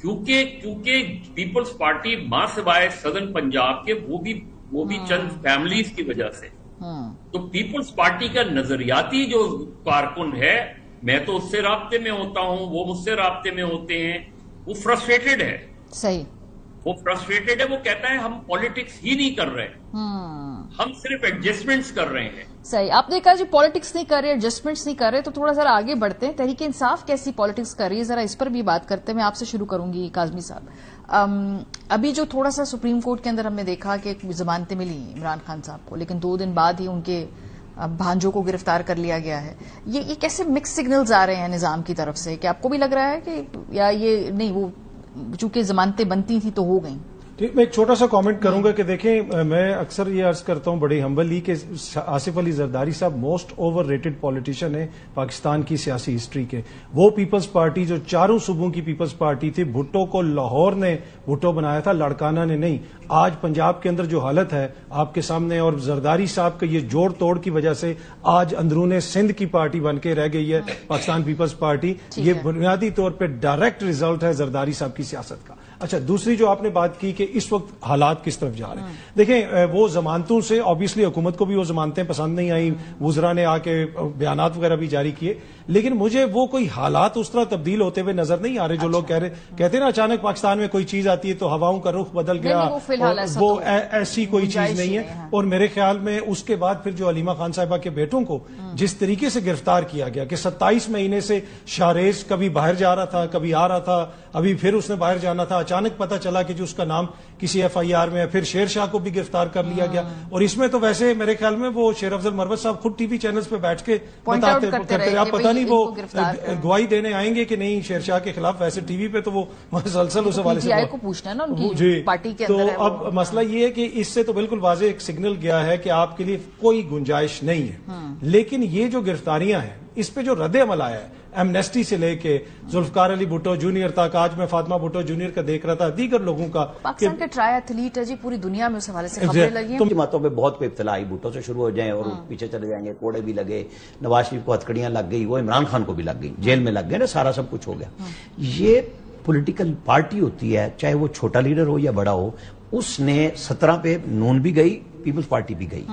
کیونکہ پیپلز پارٹی ماں سوائے سدرن پنجاب کے وہ بھی چند فیملیز کی وجہ سے. تو پیپلز پارٹی کا نظریاتی جو کارکن ہے, میں تو اس سے رابطے میں ہوتا ہوں, وہ مجھ سے رابطے میں ہوتے ہیں, وہ فرسٹریٹڈ ہے. صحیح. وہ فرسٹریٹڈ ہے، وہ کہتا ہے ہم پالیٹکس ہی نہیں کر رہے، ہم صرف ایڈجسٹمنٹس کر رہے ہیں. صحیح، آپ نے کہا جی پالیٹکس نہیں کر رہے، ایڈجسٹمنٹس نہیں کر رہے، تو تھوڑا ذرا آگے بڑھتے ہیں. تحریک انصاف کیسی پالیٹکس کر رہی ہے، ذرا اس پر بھی بات کرتے ہیں. میں آپ سے شروع کروں گی کاظمی صاحب. ابھی جو تھوڑا سا سپریم کورٹ کے اندر ہم نے دیکھا کہ ضمانتیں ملی عمران خان صاحب کو، لیکن 2 دن بعد ہی ان کے بھانجوں کو گرفتار کر لیا گیا ہے. یہ کیسے مکس سگنلز آ رہے ہیں نظام کی طرف سے، کہ آپ کو بھی لگ رہا ہے کہ یا یہ نہیں، وہ چونکہ ضمانتیں بنتی تھیں تو ہو گئیں؟ میں ایک چھوٹا سا کامنٹ کروں گا کہ دیکھیں، میں اکثر یہ عرض کرتا ہوں بڑی ہمبلی کہ آصف علی زرداری صاحب موسٹ اوور ریٹڈ پولیٹیشین ہیں پاکستان کی سیاسی ہسٹری کے. وہ پیپلز پارٹی جو 4 صوبوں کی پیپلز پارٹی تھی، بھٹو کو لاہور نے بھٹو بنایا تھا، لڑکانہ نے نہیں. آج پنجاب کے اندر جو حالت ہے آپ کے سامنے، اور زرداری صاحب کے یہ جوڑ توڑ کی وجہ سے آج اندرون سندھ کی پارٹی بن کے رہ گئی ہے پاکستان پیپلز پارٹی. یہ بنیادی طور پہ ڈائریکٹ ریزلٹ ہے زرداری صاحب کی سیاست کا. اچھا، دوسری جو آپ نے بات کی کہ اس وقت حالات کس طرف جا رہے ہیں، دیکھیں وہ ضمانتوں سے آبویسلی حکومت کو بھی وہ ضمانتیں پسند نہیں آئیں، وزراء نے آ کے بیانات وغیرہ بھی جاری کیے، لیکن مجھے وہ کوئی حالات اس طرح تبدیل ہوتے ہوئے نظر نہیں آ رہے جو لوگ کہتے ہیں نا اچانک پاکستان میں کوئی چیز آتی ہے تو ہواؤں کا رخ بدل گیا. وہ ایسی کوئی چیز نہیں ہے. اور میرے خیال میں اس کے بعد پھر جو علیمہ خان صاحبہ کے بیٹوں کو جس طریقے سے گرفتار کیا گیا کہ 27 مہینے سے شاریز کبھی باہر جا رہا تھا، کبھی آ رہا تھا، ابھی پھر اس نے باہر جانا تھا، اچانک پتہ چلا کہ جو اس کا نام کسی FIR میں ہے، پھر شیر شاہ کو بھی گرفتار کر لیا گیا. اور اس میں تو ویسے میرے خیال میں وہ شیر افضل مروت صاحب خود ٹی وی چینلز پہ بیٹھ کے کرتے رہے، آپ پتہ نہیں وہ گواہی دینے آئیں گے کہ نہیں شیر شاہ کے خلاف. ویسے ٹی وی پہ تو وہ مسلسل اس حوالے سے پوچھنا نا ان کی پارٹی کے اندر. تو اب مسئلہ یہ ہے کہ اس سے تو بالکل واضح ایک سگنل گیا ہے کہ آپ کے لیے کوئی گنجائش نہیں ہے. لیکن یہ جو گرفتاریاں ہیں اس پہ جو رد عمل آیا ہے ایمنیسٹی سے لے کے ذوالفقار علی بھٹو جونیئر تک، آج میں فاطمہ بھٹو جونیئر کا دیکھ رہا تھا، دیگر لوگوں کا. پاکستان کے ٹرائی ایتھلیٹ ہے جی، پوری دنیا میں اس حوالے سے خبریں لگی ہیں. جماعتوں پہ بہت پہ ابتلا آئی، بھٹو سے شروع ہو جائیں اور پیچھے چلے جائیں گے، کوڑے بھی لگے، نواز شریف کو ہتکڑیاں لگ گئی، وہ عمران خان کو بھی لگ گئی، جیل میں لگ گئے نا، سارا سب کچھ ہو گیا. یہ پولیٹیکل پارٹی ہوتی ہے، چاہے وہ چھوٹا لیڈر ہو یا بڑا ہو. اس نے 17 پہ نون بھی گئی، پیپلز پارٹی بھی گئی،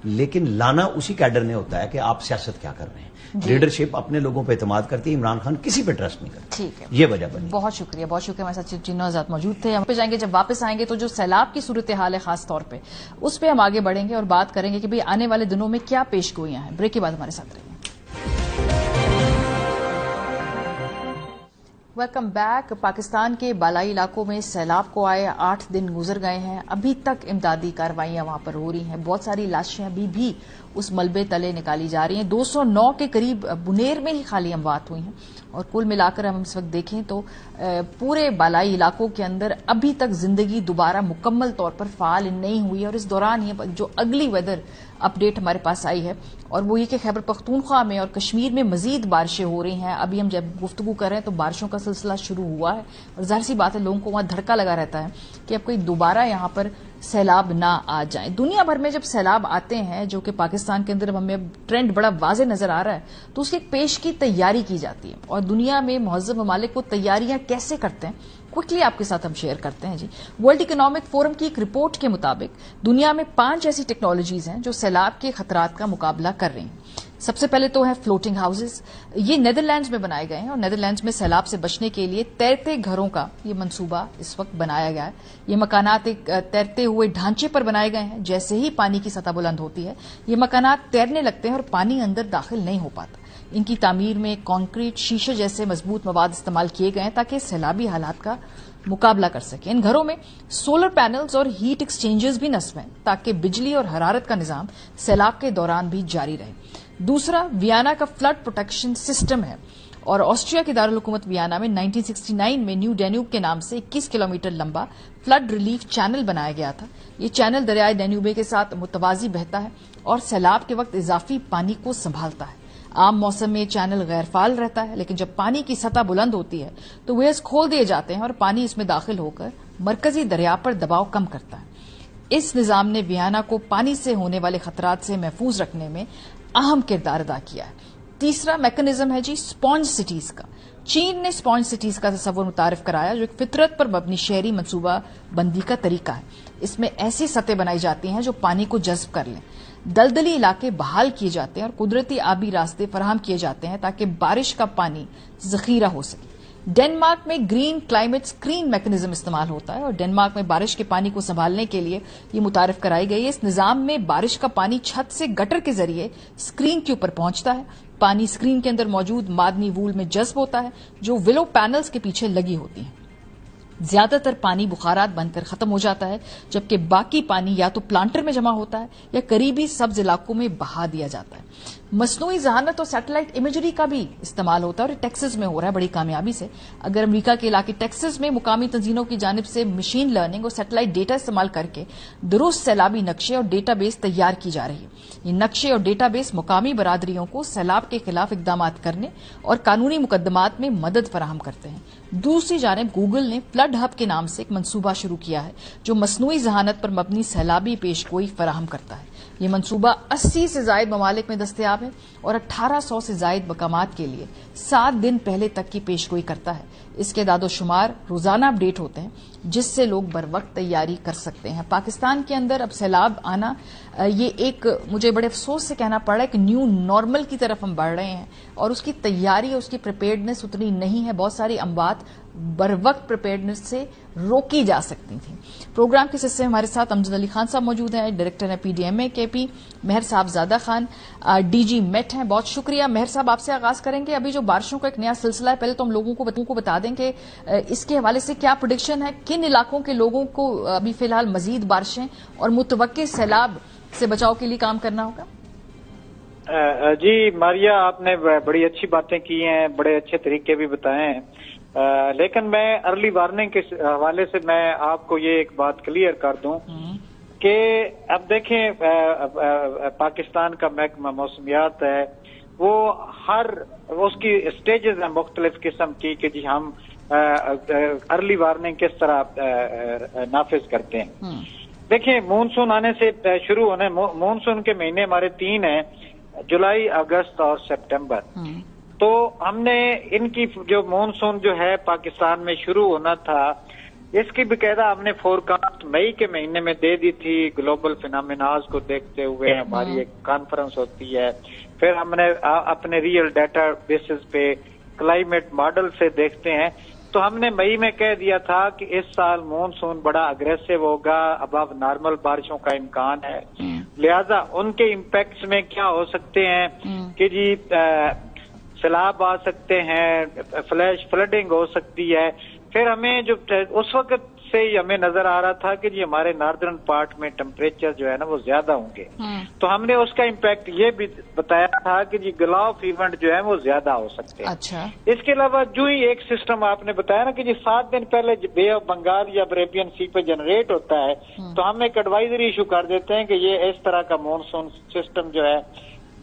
لیکن لانا اسی کیڈر نے ہوتا ہے کہ آپ سیاست کیا کر رہے ہیں. لیڈرشپ اپنے لوگوں پہ اعتماد کرتی ہے، عمران خان کسی پہ ٹرسٹ نہیں کرتا. ٹھیک ہے، یہ وجہ بنی. بہت شکریہ، بہت شکریہ. ہمارے ساتھ چینو آزاد موجود تھے. ہم پہ جائیں گے، جب واپس آئیں گے تو جو سیلاب کی صورتحال ہے خاص طور پہ اس پہ ہم آگے بڑھیں گے اور بات کریں گے کہ بھئی آنے والے دنوں میں کیا پیش گوئیاں ہیں. بریک کے بعد ہمارے ساتھ رہیں. Welcome back. پاکستان کے بالائی علاقوں میں سیلاب کو آئے 8 دن گزر گئے ہیں، ابھی تک امدادی کارروائیاں وہاں پر ہو رہی ہیں. بہت ساری لاشیں ابھی بھی اس ملبے تلے نکالی جا رہی ہیں. 209 کے قریب بنیر میں ہی خالی اموات ہوئی ہیں، اور کل ملا کر ہم اس وقت دیکھیں تو پورے بالائی علاقوں کے اندر ابھی تک زندگی دوبارہ مکمل طور پر فعال نہیں ہوئی. اور اس دوران یہ جو اگلی ویدر اپ ڈیٹ ہمارے پاس آئی ہے اور وہ یہ کہ خیبر پختونخوا میں اور کشمیر میں مزید بارشیں ہو رہی ہیں. ابھی ہم جب گفتگو کر رہے ہیں تو بارشوں کا سلسلہ شروع ہوا ہے، اور ظاہر سی بات ہے لوگوں کو وہاں دھڑکا لگا رہتا ہے کہ اب کوئی دوبارہ یہاں پر سیلاب نہ آ جائیں. دنیا بھر میں جب سیلاب آتے ہیں، جو کہ پاکستان کے اندر ہمیں ٹرینڈ بڑا واضح نظر آ رہا ہے، تو اس کی ایک پیش کی تیاری کی جاتی ہے. اور دنیا میں مہذب ممالک وہ تیاریاں کیسے کرتے ہیں کوئکلی آپ کے ساتھ ہم شیئر کرتے ہیں. جی، ورلڈ اکنامک فورم کی ایک رپورٹ کے مطابق دنیا میں 5 ایسی ٹیکنالوجیز ہیں جو سیلاب کے خطرات کا مقابلہ کر رہی ہیں. سب سے پہلے تو ہے فلوٹنگ ہاؤسز. یہ نیدرلینڈز میں بنائے گئے ہیں، اور نیدرلینڈز میں سیلاب سے بچنے کے لیے تیرتے گھروں کا یہ منصوبہ اس وقت بنایا گیا ہے. یہ مکانات ایک تیرتے ہوئے ڈھانچے پر بنائے گئے ہیں. جیسے ہی پانی کی سطح بلند ہوتی ہے یہ مکانات تیرنے لگتے ہیں اور پانی اندر داخل نہیں ہو پاتا. ان کی تعمیر میں کنکریٹ، شیشے جیسے مضبوط مواد استعمال کیے گئے ہیں تاکہ سیلابی حالات کا مقابلہ کر سکیں. ان گھروں میں سولر پینلز اور ہیٹ ایکسچینجرز بھی نصب ہیں تاکہ بجلی اور حرارت کا نظام سیلاب کے دوران بھی جاری رہے. دوسرا ویانا کا فلڈ پروٹیکشن سسٹم ہے، اور آسٹریا کے دارالحکومت ویانا میں 1969 میں نیو ڈینیوب کے نام سے 21 کلومیٹر لمبا فلڈ ریلیف چینل بنایا گیا تھا. یہ چینل دریائے ڈینیوبے کے ساتھ متوازی بہتا ہے اور سیلاب کے وقت اضافی پانی کو سنبھالتا ہے. عام موسم میں چینل غیر فعال رہتا ہے، لیکن جب پانی کی سطح بلند ہوتی ہے تو ویئرز کھول دیے جاتے ہیں اور پانی اس میں داخل ہو کر مرکزی دریا پر دباؤ کم کرتا ہے. اس نظام نے ویانا کو پانی سے ہونے والے خطرات سے محفوظ رکھنے میں اہم کردار ادا کیا ہے. تیسرا میکنزم ہے جی اسپونج سٹیز کا. چین نے اسپونج سٹیز کا تصور متعارف کرایا جو ایک فطرت پر مبنی شہری منصوبہ بندی کا طریقہ ہے. اس میں ایسی سطح بنائی جاتی ہیں جو پانی کو جذب کر لیں. دلدلی علاقے بحال کیے جاتے ہیں اور قدرتی آبی راستے فراہم کیے جاتے ہیں تاکہ بارش کا پانی ذخیرہ ہو سکے. डेनमार्क में ग्रीन क्लाइमेट स्क्रीन मैकेनिज्म इस्तेमाल होता है और डेनमार्क में बारिश के पानी को संभालने के लिए ये मुतारिफ कराई गई है। इस निजाम में बारिश का पानी छत से गटर के जरिए स्क्रीन के ऊपर पहुंचता है। पानी स्क्रीन के अंदर मौजूद मादनी वूल में जज्ब होता है जो विलो पैनल्स के पीछे लगी होती हैं। ज्यादातर पानी बुखारात बनकर खत्म हो जाता है, जबकि बाकी पानी या तो प्लांटर में जमा होता है या करीबी सब्ज इलाकों में बहा दिया जाता है। मसनूई जहानत और सैटेलाइट इमेजरी का भी इस्तेमाल होता है और टेक्सास में हो रहा है बड़ी कामयाबी से। अगर अमेरिका के इलाके टेक्सास में मुकामी तंजीमों की जानिब से मशीन लर्निंग और सैटेलाइट डेटा इस्तेमाल करके दुरुस्त सैलाबी नक्शे और डेटाबेस तैयार की जा रही है। ये नक्शे और डेटाबेस मुकामी बरादरियों को सैलाब के खिलाफ इकदाम करने और कानूनी मुकदमात में मदद फराहम करते हैं। दूसरी जानिब गूगल ने फ्लड हब के नाम से एक मंसूबा शुरू किया है जो मसनूई जहानत पर मबनी सैलाबी पेशगोई फराहम करता है। ये मंसूबा 80 से जायद ममालिक में दस्तयाब है और 1800 से जायद मकामात के लिए 7 दिन पहले तक की पेशगोई करता है। इसके दादोशुमार रोजाना अपडेट होते हैं जिससे लोग बर वक्त तैयारी कर सकते हैं। पाकिस्तान के अंदर अब सैलाब आना ये एक मुझे बड़े अफसोस से कहना पड़ा है कि न्यू नॉर्मल की तरफ हम बढ़ रहे हैं और उसकी तैयारी और उसकी प्रिपेयर्डनेस उतनी नहीं है। बहुत सारी अमवात बर वक्त प्रिपेयर्डनेस से रोकी जा सकती थी। प्रोग्राम के हिस्से में हमारे साथ अमजद अली खान साहब मौजूद हैं, डायरेक्टर हैं PDMA KP। मेहर साहब ज़ादा खान DG MET हैं। बहुत शुक्रिया मेहर साहब, आपसे आगाज करेंगे। अभी जो बारिशों का एक नया सिलसिला है, पहले तो हम लोगों को बता दें कि इसके हवाले से क्या प्रेडिक्शन है, किन इलाकों के लोगों को अभी फिलहाल मजीद बारिशें और मुतवक्किल सैलाब से बचाव के लिए काम करना होगा। जी मारिया, आपने बड़ी अच्छी बातें की हैं, बड़े अच्छे तरीके भी बताए हैं, लेकिन मैं अर्ली वार्निंग के हवाले से मैं आपको ये एक बात क्लियर कर दूं कि अब देखें पाकिस्तान का महकमा मौसमियात है, वो हर उसकी स्टेजेस हैं मुख्तलिफ किस्म की कि जी हम अर्ली वार्निंग किस तरह नाफिज करते हैं। देखिए मानसून आने से शुरू होने, मानसून के महीने हमारे 3 हैं, जुलाई, अगस्त और सितंबर। तो हमने इनकी जो मानसून जो है पाकिस्तान में शुरू होना था, इसकी बेकायदा हमने फोरकास्ट मई के महीने में दे दी थी। ग्लोबल फिनोमेनाज को देखते हुए हमारी एक कॉन्फ्रेंस होती है, फिर हमने अपने रियल डाटा बेसिस पे क्लाइमेट मॉडल से देखते हैं। तो हमने मई में कह दिया था कि इस साल मानसून बड़ा अग्रेसिव होगा, अब नॉर्मल बारिशों का इम्कान है, लिहाजा उनके इम्पैक्ट्स में क्या हो सकते हैं कि जी सैलाब आ सकते हैं, फ्लैश फ्लडिंग हो सकती है। फिर हमें जो उस वक्त से ही हमें नजर आ रहा था कि जी हमारे नॉर्दर्न पार्ट में टेम्परेचर जो है ना वो ज्यादा होंगे, तो हमने उसका इम्पैक्ट ये भी बताया था कि जी गल्फ इवेंट जो है वो ज्यादा हो सकते हैं। अच्छा। इसके अलावा जो ही एक सिस्टम आपने बताया ना कि जी 7 दिन पहले बे ऑफ बंगाल या अरेबियन सी पे जनरेट होता है, तो हम एक एडवाइजरी इशू कर देते हैं कि ये इस तरह का मानसून सिस्टम जो है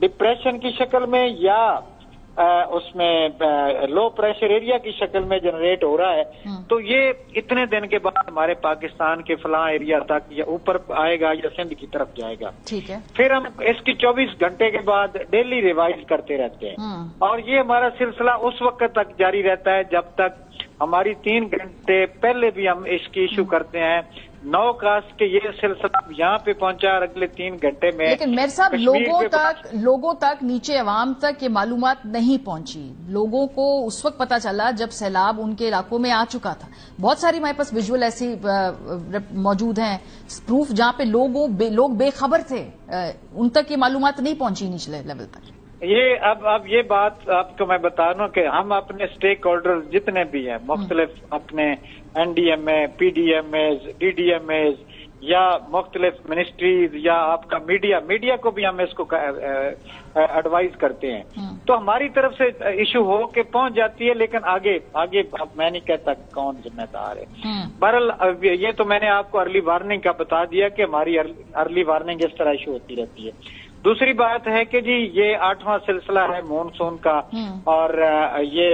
डिप्रेशन की शक्ल में या उसमें लो प्रेशर एरिया की शक्ल में जनरेट हो रहा है, तो ये इतने दिन के बाद हमारे पाकिस्तान के फलां एरिया तक या ऊपर आएगा या सिंध की तरफ जाएगा। ठीक है। फिर हम इसकी 24 घंटे के बाद डेली रिवाइज करते रहते हैं और ये हमारा सिलसिला उस वक्त तक जारी रहता है जब तक हमारी 3 घंटे पहले भी हम इसकी इशू करते हैं। 9 कास्ट के ये सिलसिला यहाँ पे पहुंचा और अगले 3 घंटे में। लेकिन मेरे साहब लोगों तक नीचे अवाम तक ये मालूमात नहीं पहुंची। लोगों को उस वक्त पता चला जब सैलाब उनके इलाकों में आ चुका था। बहुत सारी हमारे पास विजुअल ऐसी मौजूद हैं, प्रूफ जहां पे लोग बेखबर थे, उन तक ये मालूमात नहीं पहुंची निचले लेवल तक। ये अब ये बात आपको मैं बता रहा हूँ कि हम अपने स्टेक होल्डर्स जितने भी हैं मुख्तलिफ अपने NDMA, PDMAs, DDMAs या मुख्तलिफ मिनिस्ट्रीज या आपका मीडिया को भी हम इसको एडवाइज करते हैं। तो हमारी तरफ से इशू हो के पहुंच जाती है, लेकिन आगे अब मैं नहीं कहता कौन जिम्मेदार है। बहरहाल ये तो मैंने आपको अर्ली वार्निंग का बता दिया कि हमारी अर्ली वार्निंग इस तरह इशू होती रहती है। दूसरी बात है कि जी ये 8वां सिलसिला है मानसून का और ये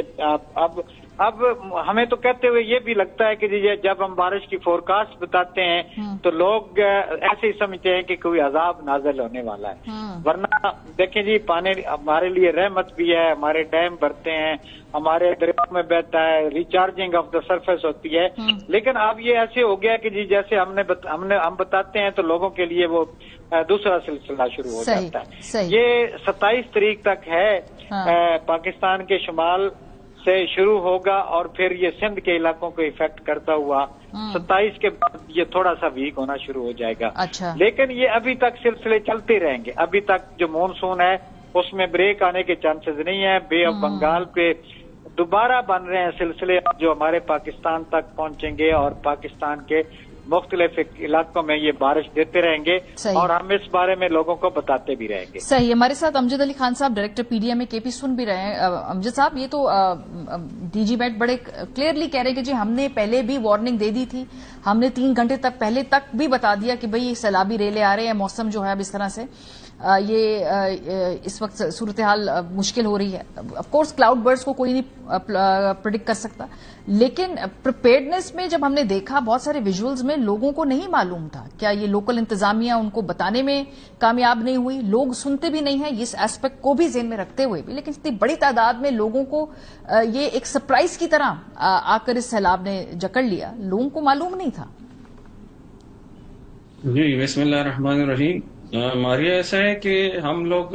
अब हमें तो कहते हुए ये भी लगता है कि जी जब हम बारिश की फोरकास्ट बताते हैं तो लोग ऐसे ही समझते हैं कि कोई अजाब नाज़िल होने वाला है। वरना देखें जी पानी हमारे लिए रहमत भी है, हमारे डैम भरते हैं, हमारे दरियाओं में बहता है, रिचार्जिंग ऑफ द सरफेस होती है। लेकिन अब ये ऐसे हो गया कि जी जैसे हम बताते हैं तो लोगों के लिए वो दूसरा सिलसिला शुरू हो जाता है। ये 27 तारीख तक है पाकिस्तान के शुमाल से शुरू होगा और फिर ये सिंध के इलाकों को इफेक्ट करता हुआ 27 के बाद ये थोड़ा सा वीक होना शुरू हो जाएगा। अच्छा। लेकिन ये अभी तक सिलसिले चलते रहेंगे। अभी तक जो मॉनसून है उसमें ब्रेक आने के चांसेस नहीं है। बे ऑफ बंगाल पे दोबारा बन रहे हैं सिलसिले जो हमारे पाकिस्तान तक पहुंचेंगे और पाकिस्तान के मुख्तलिफ इलाकों में ये बारिश देते रहेंगे और हम इस बारे में लोगों को बताते भी रहेंगे। सही। हमारे साथ अमजद अली खान साहब डायरेक्टर पीडीएम केपी सुन भी रहे हैं। अमजद साहब, ये तो डीजी मैट बड़े क्लियरली कह रहे हैं कि जी हमने पहले भी वार्निंग दे दी थी, हमने 3 घंटे तक पहले तक भी बता दिया कि भाई सैलाबी रेले आ रहे हैं, मौसम जो है अब इस तरह से ये इस वक्त सूरत हाल मुश्किल हो रही है। ऑफ कोर्स क्लाउड बर्ड्स को कोई नहीं प्रेडिक्ट कर सकता, लेकिन प्रिपेयर्डनेस में जब हमने देखा बहुत सारे विजुअल्स में लोगों को नहीं मालूम था। क्या ये लोकल इंतजामिया उनको बताने में कामयाब नहीं हुई? लोग सुनते भी नहीं है इस एस्पेक्ट को भी ज़हन में रखते हुए भी, लेकिन इतनी बड़ी तादाद में लोगों को ये एक सरप्राइज की तरह आकर इस सैलाब ने जकड़ लिया, लोगों को मालूम नहीं था। जी, बिस्मिल्लाह रहमान रहीम। मारिया, ऐसा है कि हम लोग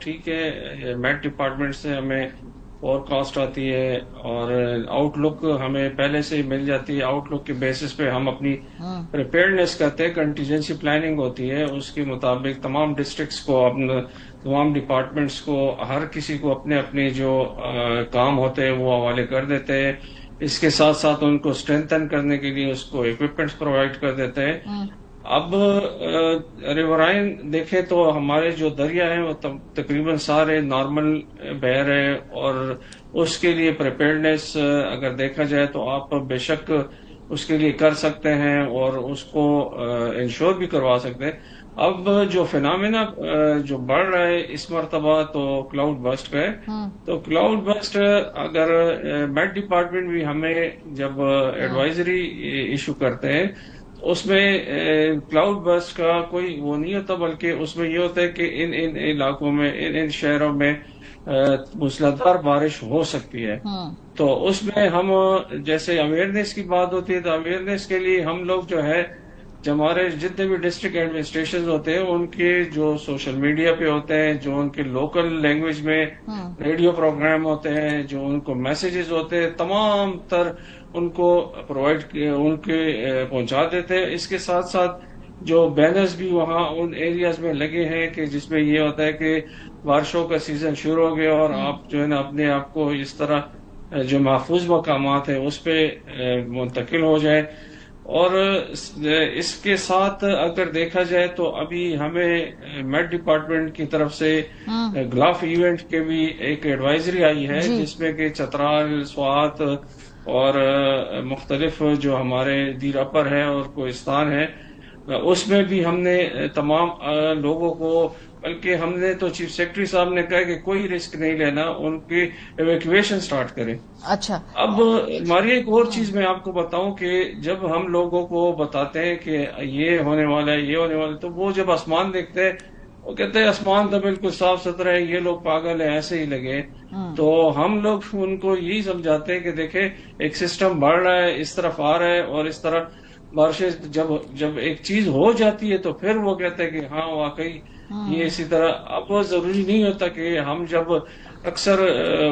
ठीक है, मैट डिपार्टमेंट से हमें फोरकास्ट आती है और आउटलुक हमें पहले से ही मिल जाती है। आउटलुक के बेसिस पे हम अपनी प्रिपेयर्डनेस करते हैं, कंटीजेंसी प्लानिंग होती है, उसके मुताबिक तमाम डिस्ट्रिक्ट्स को, अपने तमाम डिपार्टमेंट्स को, हर किसी को अपने अपने जो काम होते हैं वो हवाले कर देते हैं। इसके साथ साथ उनको स्ट्रेंथन करने के लिए उसको इक्विपमेंट्स प्रोवाइड कर देते हैं। अब रिवराइन देखें तो हमारे जो दरिया हैं वो तकरीबन सारे नॉर्मल बह रहे हैं और उसके लिए प्रिपेयर्डनेस अगर देखा जाए तो आप बेशक उसके लिए कर सकते हैं और उसको इंश्योर भी करवा सकते हैं। अब जो फिनोमेना जो बढ़ रहा है इस मरतबा तो क्लाउड बस्ट का है। तो क्लाउड बस्ट अगर मेट डिपार्टमेंट भी हमें जब एडवाइजरी इशू करते हैं उसमें क्लाउड बस्ट का कोई वो नहीं होता, बल्कि उसमें ये होता है कि इन इलाकों में, इन शहरों में मूसलाधार बारिश हो सकती है। तो उसमें हम जैसे अवेयरनेस की बात होती है तो अवेयरनेस के लिए हम लोग जो है, जो हमारे जितने भी डिस्ट्रिक्ट एडमिनिस्ट्रेशन होते हैं उनके जो सोशल मीडिया पे होते हैं, जो उनके लोकल लैंग्वेज में रेडियो प्रोग्राम होते हैं, जो उनको मैसेजेस होते हैं, तमाम तर उनको प्रोवाइड उनके पहुंचा देते हैं। इसके साथ साथ जो बैनर्स भी वहाँ उन एरियाज में लगे हैं कि जिसमें ये होता है कि बारिशों का सीजन शुरू हो गया और आप जो है ना अपने आप को इस तरह जो महफूज मकामात है उस पर मुंतकिल हो जाए। और इसके साथ अगर देखा जाए तो अभी हमें मेट डिपार्टमेंट की तरफ से ग्लाफ इवेंट के भी एक एडवाइजरी आई है जिसमें कि चतराल, स्वात और मुख्तलिफ जो हमारे दीर अपर है और कोहिस्तान है, उसमें भी हमने तमाम लोगों को, बल्कि हमने तो चीफ सेक्रेटरी साहब ने कहा कि कोई रिस्क नहीं लेना, उनकी एवैक्यूएशन स्टार्ट करें। अच्छा। अब हमारी एक और चीज मैं आपको बताऊं कि जब हम लोगों को बताते हैं कि ये होने वाला है, ये होने वाला है, तो वो जब आसमान देखते हैं वो कहते हैं आसमान तो बिल्कुल साफ सुथरा है, ये लोग पागल है, ऐसे ही लगे। तो हम लोग उनको यही समझाते हैं कि देखे एक सिस्टम बढ़ रहा है, इस तरफ आ रहा है और इस तरह बारिशें जब एक चीज हो जाती है तो फिर वो कहते हैं कि हाँ वाकई ये इसी तरह। अब वो जरूरी नहीं होता कि हम जब अक्सर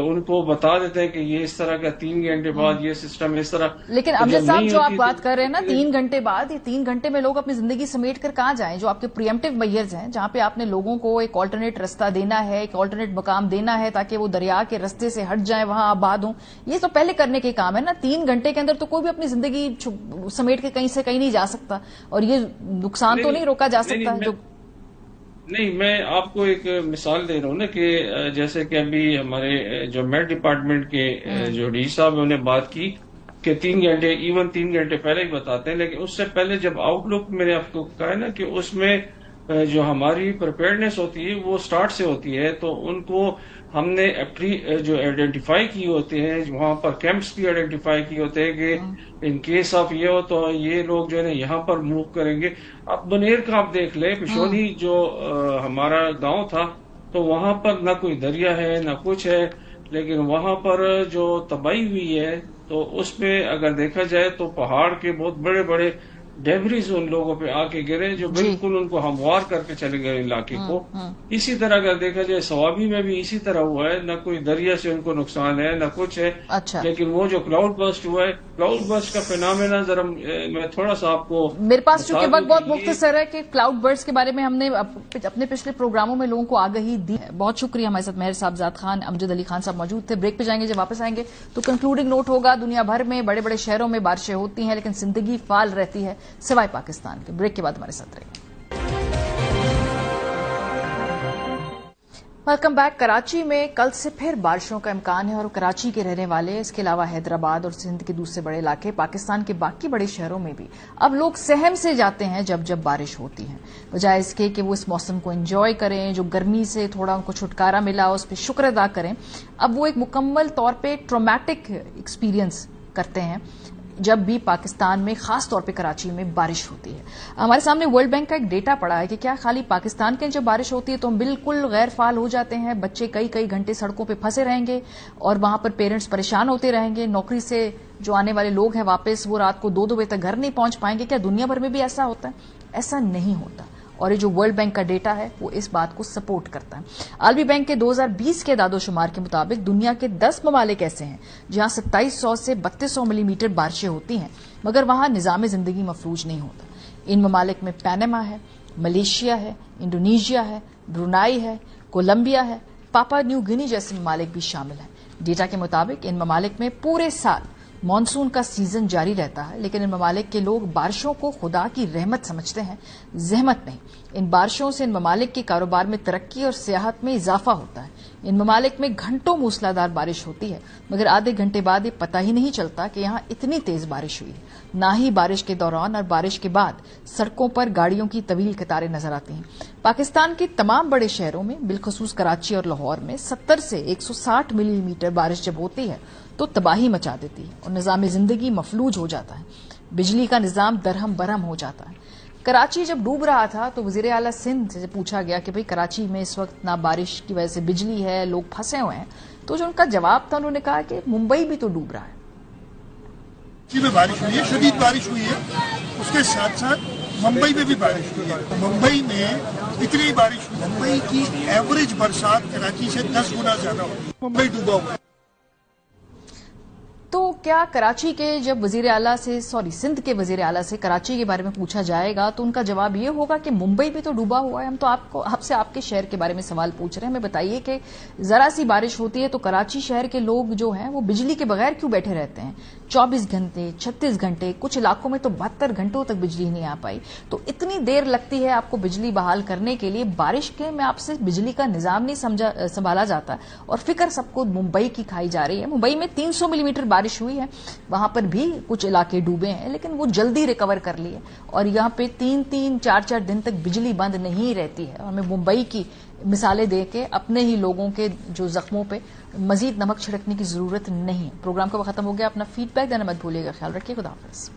उनको बता देते हैं कि ये इस तरह का 3 घंटे बाद ये सिस्टम इस तरह, लेकिन अमजद साहब जो आप बात कर रहे हैं ना 3 घंटे बाद, ये 3 घंटे में लोग अपनी जिंदगी समेट कर कहाँ जाएं? जो आपके प्रिएम्प्टिव मेजर्स हैं, जहां पे आपने लोगों को एक ऑल्टरनेट रास्ता देना है, एक ऑल्टरनेट मकाम देना है ताकि वो दरिया के रास्ते से हट जाए, वहां आबाद हों, ये तो पहले करने के काम है ना। 3 घंटे के अंदर तो कोई भी अपनी जिंदगी समेट के कहीं से कहीं नहीं जा सकता और ये नुकसान तो नहीं रोका जा सकता। जो नहीं, मैं आपको एक मिसाल दे रहा हूँ ना कि जैसे कि अभी हमारे जो मेट डिपार्टमेंट के जो डी साहब उन्होंने बात की कि 3 घंटे, इवन 3 घंटे पहले ही बताते हैं, लेकिन उससे पहले जब आउटलुक मैंने आपको कहा है ना कि उसमें जो हमारी प्रिपेयर्डनेस होती है वो स्टार्ट से होती है, तो उनको हमने जो आइडेंटिफाई की होते हैं, वहां पर कैंप्स भी आइडेंटिफाई किए होते हैं कि इन केस ऑफ ये हो तो ये लोग जो है ना यहाँ पर मूव करेंगे। अब बनेर का आप देख ले, पिशोनी जो हमारा गांव था तो वहां पर ना कोई दरिया है ना कुछ है, लेकिन वहां पर जो तबाही हुई है तो उसमें अगर देखा जाए तो पहाड़ के बहुत बड़े बड़े डेबरीज उन लोगों पे आके गिरे जो बिल्कुल उनको हमवार करके चले गए इलाके को। इसी तरह अगर देखा जाए सवाबी में भी इसी तरह हुआ है, न कोई दरिया से उनको नुकसान है न कुछ है। अच्छा। लेकिन वो जो क्लाउड बर्स्ट हुआ है, क्लाउड बर्स्ट का फिनोमेना जरा मैं थोड़ा सा आपको, मेरे पास चूंकि वक्त बहुत मुख्तसर है कि क्लाउड बर्स्ट के बारे में हमने अपने पिछले प्रोग्रामों में लोगों को आगाही दी है। बहुत शुक्रिया। हमारे साथ मेहर साहबजाद खान, अमजद अली खान साहब मौजूद थे। ब्रेक पे जाएंगे, जब वापस आएंगे तो कंक्लूडिंग नोट होगा। दुनिया भर में बड़े बड़े शहरों में बारिशें होती हैं लेकिन जिंदगी फाल रहती है सिवाय पाकिस्तान के। ब्रेक के बाद हमारे साथ रहिए। Welcome back. कराची में कल से फिर बारिशों का इम्कान है और कराची के रहने वाले, इसके अलावा हैदराबाद और सिंध के दूसरे बड़े इलाके, पाकिस्तान के बाकी बड़े शहरों में भी अब लोग सहम से जाते हैं जब जब बारिश होती है, बजाय इसके कि वो इस मौसम को एंजॉय करें, जो गर्मी से थोड़ा उनको छुटकारा मिला उस पर शुक्र अदा करें। अब वो एक मुकम्मल तौर पर ट्रॉमेटिक एक्सपीरियंस करते हैं जब भी पाकिस्तान में, खास तौर पे कराची में बारिश होती है। हमारे सामने वर्ल्ड बैंक का एक डेटा पड़ा है कि क्या खाली पाकिस्तान के जब बारिश होती है तो हम बिल्कुल गैर फाल हो जाते हैं, बच्चे कई कई घंटे सड़कों पे फंसे रहेंगे और वहां पर पेरेंट्स परेशान होते रहेंगे, नौकरी से जो आने वाले लोग हैं वापस वो रात को 2-2 बजे तक घर नहीं पहुंच पाएंगे। क्या दुनिया भर में भी ऐसा होता है? ऐसा नहीं होता और ये जो वर्ल्ड बैंक का डेटा है वो इस बात को सपोर्ट करता है। आलमी बैंक के 2020 के दादोशुमार के मुताबिक दुनिया के 10 ममालिक ऐसे हैं जहां 2700 से 3200 मिलीमीटर बारिशें होती हैं मगर वहां निजाम जिंदगी मफलूज नहीं होता। इन ममालिक में पैनामा है, मलेशिया है, इंडोनेशिया है, ब्रुनाई है, कोलंबिया है, पापा न्यू गिनी जैसे ममालिक भी शामिल हैं। डेटा के मुताबिक इन ममालिक में पूरे साल मानसून का सीजन जारी रहता है लेकिन इन ममालिक के लोग बारिशों को खुदा की रहमत समझते हैं, जहमत नहीं। इन बारिशों से इन ममालिक के कारोबार में तरक्की और सियाहत में इजाफा होता है। इन ममालिक में घंटों मूसलाधार बारिश होती है मगर आधे घंटे बाद ये पता ही नहीं चलता कि यहां इतनी तेज बारिश हुई है। ना ही बारिश के दौरान और बारिश के बाद सड़कों पर गाड़ियों की तवील कतारें नजर आती हैं। पाकिस्तान के तमाम बड़े शहरों में बिलखसूस कराची और लाहौर में 70 से 160 मिलीमीटर बारिश जब होती है तो तबाही मचा देती है और निजाम जिंदगी मफलूज हो जाता है। बिजली का निजाम दरहम बरहम हो जाता है। कराची जब डूब रहा था तो वजीर आला सिंध से पूछा गया कि भाई कराची में इस वक्त ना बारिश की वजह से बिजली है, लोग फंसे हुए हैं, तो जो उनका जवाब था उन्होंने कहा कि मुंबई भी तो डूब रहा है। में बारिश हुई है, शदीद बारिश हुई है, उसके साथ साथ मुंबई में भी बारिश हुई है। मुंबई में इतनी बारिश हुई, मुंबई की एवरेज बरसात कराची से 10 गुना ज्यादा होगी। मुंबई डूबा हुआ है। तो क्या कराची के जब सिंध के वजीर आला से कराची के बारे में पूछा जाएगा तो उनका जवाब ये होगा कि मुंबई भी तो डूबा हुआ है। हम तो आपसे आपके शहर के बारे में सवाल पूछ रहे हैं। हमें बताइए कि जरा सी बारिश होती है तो कराची शहर के लोग जो हैं वो बिजली के बगैर क्यों बैठे रहते हैं? 24 घंटे, 36 घंटे, कुछ इलाकों में तो 72 घंटों तक बिजली नहीं आ पाई। तो इतनी देर लगती है आपको बिजली बहाल करने के लिए। बारिश के में आपसे बिजली का निजाम नहीं संभाला जाता और फिक्र सबको मुंबई की खाई जा रही है। मुंबई में 300 मिलीमीटर बारिश हुई है, वहां पर भी कुछ इलाके डूबे हैं लेकिन वो जल्दी रिकवर कर लिए और यहां पे 3-3, 4-4 दिन तक बिजली बंद नहीं रहती है। और हमें मुंबई की मिसालें दे के अपने ही लोगों के जो जख्मों पे मजीद नमक छिड़कने की जरूरत नहीं है। प्रोग्राम का खत्म हो गया। अपना फीडबैक देना मत भूलिएगा। ख्याल रखिए। खुदा हाफिज।